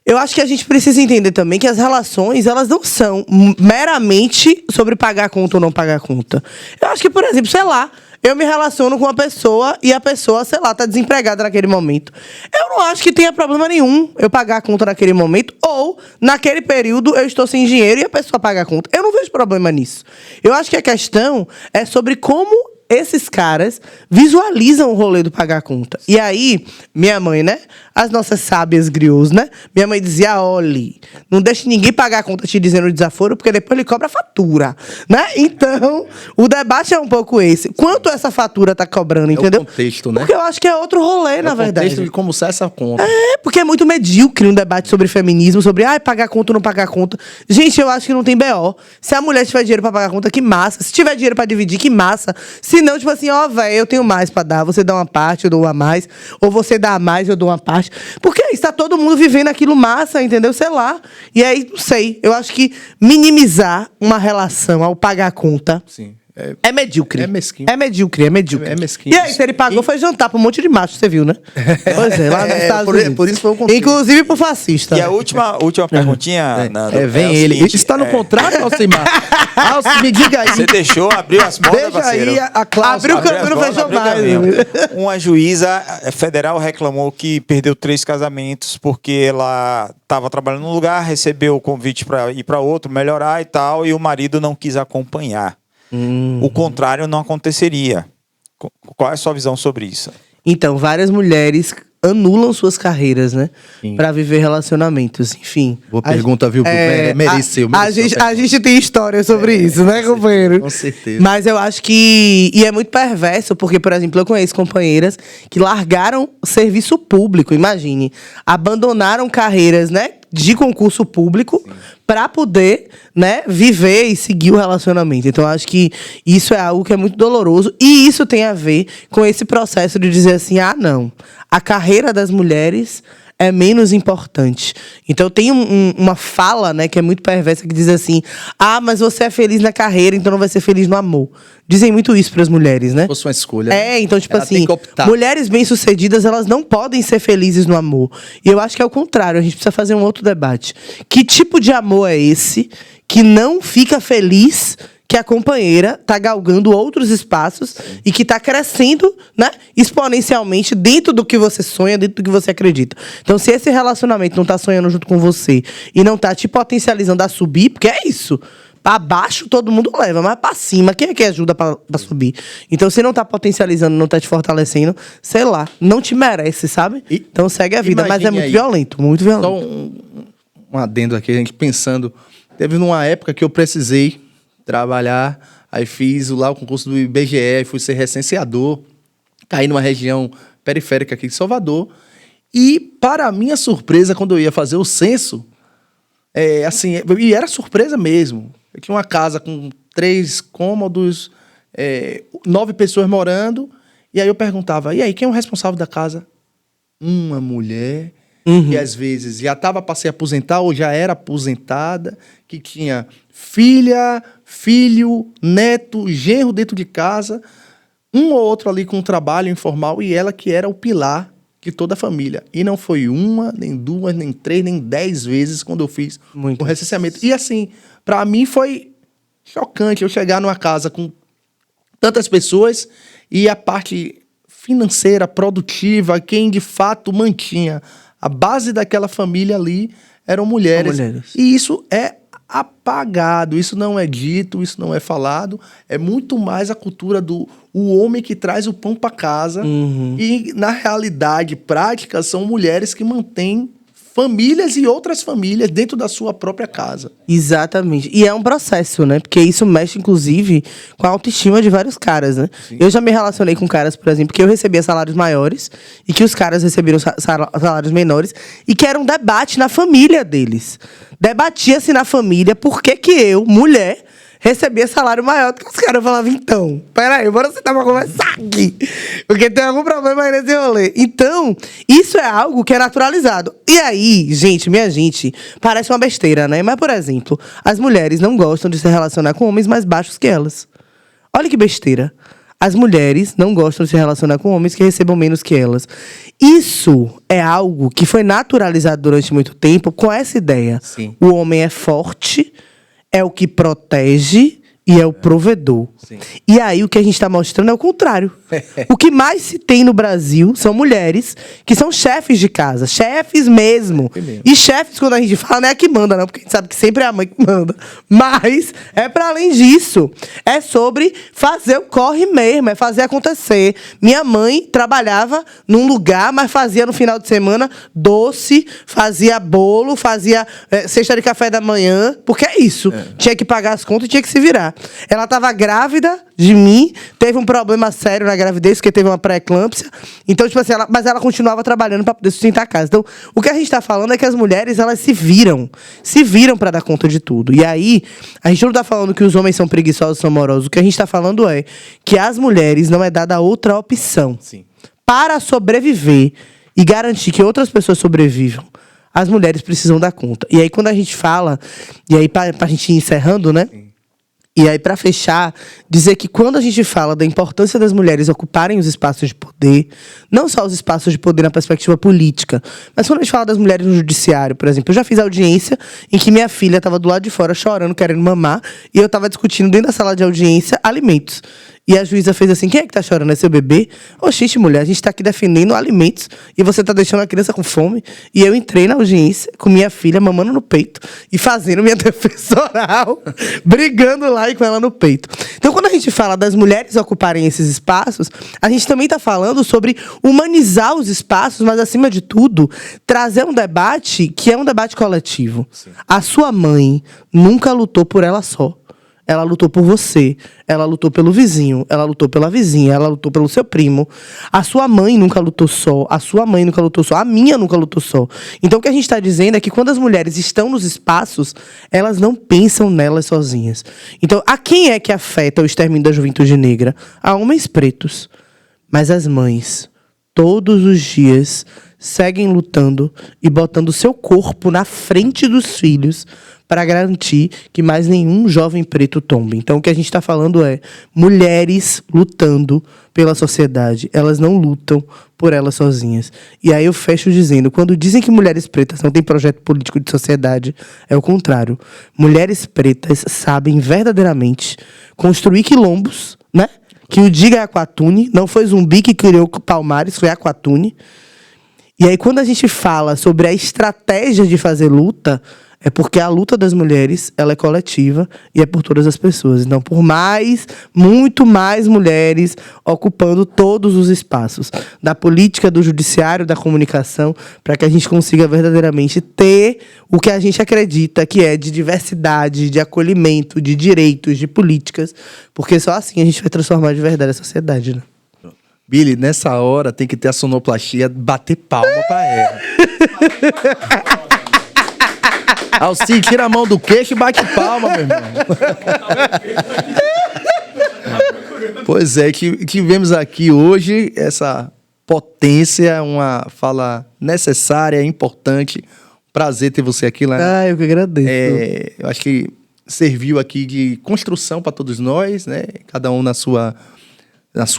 eu acho que a gente precisa entender também que as relações, elas não são meramente sobre pagar a conta ou não pagar a conta. Eu acho que, por exemplo, sei lá, eu me relaciono com uma pessoa e a pessoa, sei lá, tá desempregada naquele momento. Eu não acho que tenha problema nenhum eu pagar a conta naquele momento, ou naquele período eu estou sem dinheiro e a pessoa paga a conta. Eu não vejo problema nisso. Eu acho que a questão é sobre como esses caras visualizam o rolê do pagar a conta. E aí, minha mãe, né? As nossas sábias griots, né? Minha mãe dizia, olhe, não deixe ninguém pagar a conta te dizendo o desaforo, porque depois ele cobra a fatura, né? Então, o debate é um pouco esse. Quanto essa fatura tá cobrando, entendeu? o contexto, né? Porque eu acho que é outro rolê, na o verdade. contexto de como sai essa conta. É, porque é muito medíocre um debate sobre feminismo, sobre pagar conta ou não pagar conta. Gente, eu acho que não tem BO. Se a mulher tiver dinheiro pra pagar conta, que massa. Se tiver dinheiro pra dividir, que massa. Se não, tipo assim, velho, eu tenho mais pra dar. Você dá uma parte, eu dou uma mais. Ou você dá a mais, eu dou uma parte. Porque está todo mundo vivendo aquilo massa, entendeu? Sei lá. E aí, não sei. Eu acho que minimizar uma relação ao pagar a conta. Sim. É medíocre. É mesquinho. É medíocre, é medíocre. É mesquinho. E aí, se ele pagou, foi jantar pra um monte de macho, você viu, né? Pois é, lá nos Estados Unidos. Por isso foi o contexto. Inclusive pro fascista. E a última perguntinha, Nando, Vem o ele. seguinte, Isso está no contrato, Alcimar? Me diga aí. Você deixou, abriu as portas, Veja parceiro. aí a cláusula. Abriu o Abriu caminho, as não portas, fechou abriu o mais. caminho. Uma juíza federal reclamou que perdeu 3 casamentos porque ela estava trabalhando num lugar, recebeu o convite para ir para outro, melhorar e tal, e o marido não quis acompanhar. O contrário não aconteceria. Qual é a sua visão sobre isso? Então, várias mulheres anulam suas carreiras, né? Pra viver relacionamentos, enfim. Boa pergunta, viu? Mereceu. A gente tem história sobre isso, né, companheiro? Com certeza. Mas eu acho que... E é muito perverso, porque, por exemplo, eu conheço companheiras que largaram serviço público, imagine. Abandonaram carreiras, né? De concurso público para poder, né, viver e seguir o relacionamento. Então, eu acho que isso é algo que é muito doloroso. E isso tem a ver com esse processo de dizer assim, não, a carreira das mulheres é menos importante. Então, tem uma fala, né, que é muito perversa, que diz assim, mas você é feliz na carreira, então não vai ser feliz no amor. Dizem muito isso para as mulheres, né? Fosse uma escolha. Então, tipo Ela assim, tem que optar. mulheres bem-sucedidas, elas não podem ser felizes no amor. E eu acho que é o contrário, a gente precisa fazer um outro debate. Que tipo de amor é esse que não fica feliz que a companheira tá galgando outros espaços e que tá crescendo, né, exponencialmente dentro do que você sonha, dentro do que você acredita. Então, se esse relacionamento não tá sonhando junto com você e não tá te potencializando a subir, porque é isso. Pra baixo todo mundo leva, mas pra cima, quem é que ajuda pra subir? Então, se não tá potencializando, não tá te fortalecendo, sei lá, não te merece, sabe? Então segue a vida, mas é muito violento, muito violento. Só um adendo aqui, a gente pensando. Teve numa época que eu precisei trabalhar, aí fiz lá o concurso do IBGE, fui ser recenseador, caí numa região periférica aqui de Salvador, e para minha surpresa, quando eu ia fazer o censo, e era surpresa mesmo, eu tinha uma casa com 3 cômodos, 9 pessoas morando, e aí eu perguntava, e aí, quem é o responsável da casa? Uma mulher, que às vezes já estava para se aposentar ou já era aposentada, que tinha filha, filho, neto, genro dentro de casa, um ou outro ali com um trabalho informal, e ela que era o pilar de toda a família. E não foi 1, nem 2, nem 3, nem 10 vezes quando eu fiz o recenseamento. E assim, para mim foi chocante eu chegar numa casa com tantas pessoas e a parte financeira, produtiva, quem de fato mantinha a base daquela família ali eram mulheres. E isso é apagado, isso não é dito, isso não é falado. É muito mais a cultura do o homem que traz o pão para casa. E, na realidade prática, são mulheres que mantêm famílias e outras famílias dentro da sua própria casa. Exatamente. E é um processo, né? Porque isso mexe, inclusive, com a autoestima de vários caras, né? Sim. Eu já me relacionei com caras, por exemplo, que eu recebia salários maiores e que os caras receberam salários menores e que era um debate na família deles. Debatia-se na família por que eu, mulher, recebia salário maior do que os caras. Falavam, então, peraí, bora sentar pra conversar aqui. Porque tem algum problema aí nesse rolê. Então, isso é algo que é naturalizado. E aí, gente, minha gente, parece uma besteira, né? Mas, por exemplo, as mulheres não gostam de se relacionar com homens mais baixos que elas. Olha que besteira. As mulheres não gostam de se relacionar com homens que recebam menos que elas. Isso é algo que foi naturalizado durante muito tempo com essa ideia. Sim. O homem é forte, é o que protege, e é o provedor. Sim. E aí o que a gente está mostrando é o contrário. O que mais se tem no Brasil são mulheres que são chefes de casa, chefes mesmo. E chefes, quando a gente fala, não é a que manda, não, porque a gente sabe que sempre é a mãe que manda. Mas é para além disso. É sobre fazer o corre mesmo, é fazer acontecer. Minha mãe trabalhava num lugar, mas fazia no final de semana doce, fazia bolo, fazia cesta de café da manhã, porque é isso. Tinha que pagar as contas e tinha que se virar. Ela estava grávida de mim, teve um problema sério na gravidez, porque teve uma pré-eclâmpsia. Então, tipo assim, mas ela continuava trabalhando para poder sustentar a casa. Então, o que a gente está falando é que as mulheres, elas se viram para dar conta de tudo. E aí, a gente não está falando que os homens são preguiçosos, são morosos. O que a gente está falando é que às mulheres não é dada outra opção. Sim. Para sobreviver e garantir que outras pessoas sobrevivam, as mulheres precisam dar conta. E aí, quando a gente fala, e aí pra gente ir encerrando, né? Sim. E aí, para fechar, dizer que quando a gente fala da importância das mulheres ocuparem os espaços de poder, não só os espaços de poder na perspectiva política, mas quando a gente fala das mulheres no judiciário, por exemplo, eu já fiz audiência em que minha filha estava do lado de fora chorando, querendo mamar, e eu estava discutindo dentro da sala de audiência alimentos. E a juíza fez assim, quem é que tá chorando? É seu bebê? Oxente, mulher, a gente tá aqui defendendo alimentos e você tá deixando a criança com fome. E eu entrei na audiência com minha filha mamando no peito e fazendo minha defesa oral, brigando lá e com ela no peito. Então, quando a gente fala das mulheres ocuparem esses espaços, a gente também tá falando sobre humanizar os espaços, mas, acima de tudo, trazer um debate que é um debate coletivo. Sim. A sua mãe nunca lutou por ela só. Ela lutou por você, ela lutou pelo vizinho, ela lutou pela vizinha, ela lutou pelo seu primo. A sua mãe nunca lutou só, a sua mãe nunca lutou só, a minha nunca lutou só. Então o que a gente está dizendo é que quando as mulheres estão nos espaços, elas não pensam nelas sozinhas. Então, a quem é que afeta o extermínio da juventude negra? A homens pretos. Mas as mães, todos os dias, seguem lutando e botando o seu corpo na frente dos filhos para garantir que mais nenhum jovem preto tombe. Então, o que a gente está falando é mulheres lutando pela sociedade. Elas não lutam por elas sozinhas. E aí eu fecho dizendo, quando dizem que mulheres pretas não têm projeto político de sociedade, é o contrário. Mulheres pretas sabem verdadeiramente construir quilombos, né? Que o diga é Aquatune, não foi Zumbi que criou Palmares, foi Aquatune. E aí, quando a gente fala sobre a estratégia de fazer luta, é porque a luta das mulheres, ela é coletiva e é por todas as pessoas. Então, por mais, muito mais mulheres ocupando todos os espaços da política, do judiciário, da comunicação, para que a gente consiga verdadeiramente ter o que a gente acredita que é de diversidade, de acolhimento, de direitos, de políticas, porque só assim a gente vai transformar de verdade a sociedade, né? Billy, nessa hora tem que ter a sonoplastia, bater palma pra ela. Alci, tira a mão do queixo e bate palma, meu irmão. Pois é, que vemos aqui hoje essa potência, uma fala necessária, importante. Prazer ter você aqui lá. Eu que agradeço. Eu acho que serviu aqui de construção para todos nós, né? Cada um na sua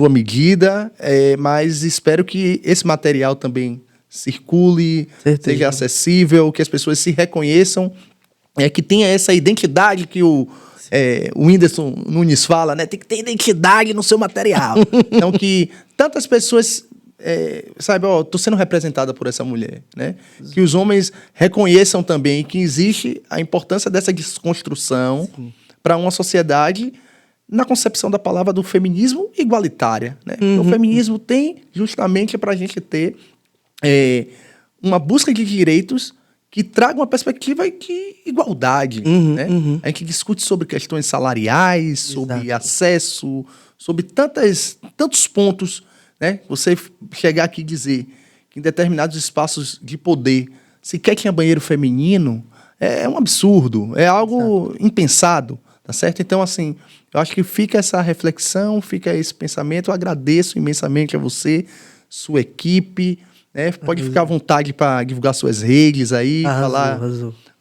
medida, mas espero que esse material também circule, seja acessível, que as pessoas se reconheçam, que tenha essa identidade que o Whindersson Nunes fala, né? Tem que ter identidade no seu material. Então, que tantas pessoas saibam, estou sendo representada por essa mulher, né? Que os homens reconheçam também que existe a importância dessa desconstrução para uma sociedade na concepção da palavra do feminismo igualitária, né? O feminismo tem justamente para a gente ter uma busca de direitos que traga uma perspectiva de igualdade, né? A gente discute sobre questões salariais, sobre acesso, sobre tantos pontos, né? Você chegar aqui e dizer que em determinados espaços de poder sequer tinha banheiro feminino é um absurdo, é algo impensado, tá certo? Então, assim, eu acho que fica essa reflexão, fica esse pensamento. Eu agradeço imensamente a você, sua equipe, né? Pode ficar à vontade para divulgar suas redes aí,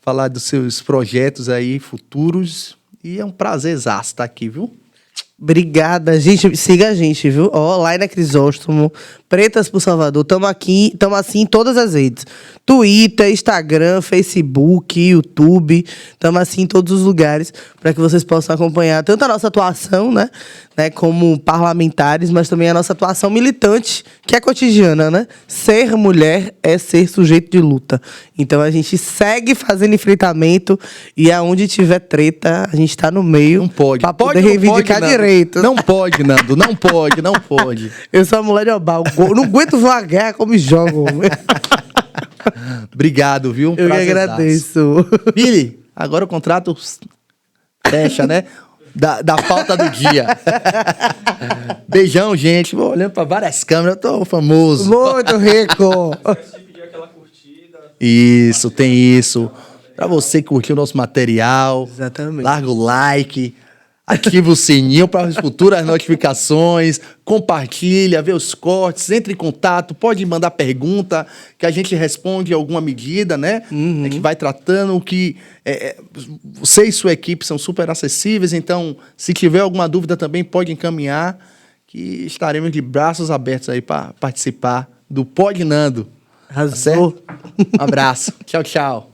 falar dos seus projetos aí futuros. E é um prazerzaço estar aqui, viu? Obrigada, gente. Siga a gente, viu? Lá na Crisóstomo, Pretas por Salvador. Estamos aqui, estamos assim em todas as redes. Twitter, Instagram, Facebook, YouTube. Estamos assim em todos os lugares para que vocês possam acompanhar tanto a nossa atuação, né, como parlamentares, mas também a nossa atuação militante, que é cotidiana, né? Ser mulher é ser sujeito de luta. Então a gente segue fazendo enfrentamento e aonde tiver treta, a gente está no meio. Não pode. Para poder reivindicar direito. Não pode, Nando. Não pode, não pode. Eu sou a mulher de Obal. Eu não aguento ver uma guerra como jogam. Obrigado, viu? Eu que agradeço. Billy, agora o contrato fecha, né? Da pauta do dia. Beijão, gente. Vou olhando para várias câmeras, eu tô famoso. Muito rico. Isso, tem isso. Para você que curtiu o nosso material. Exatamente. Larga o like. Ativa o sininho para as futuras notificações, compartilha, vê os cortes, entre em contato, pode mandar pergunta, que a gente responde alguma medida, né? Que vai tratando, que você e sua equipe são super acessíveis, então, se tiver alguma dúvida também, pode encaminhar, que estaremos de braços abertos aí para participar do Pod Nando. Arrasou. Tá certo? Um abraço. Tchau, tchau.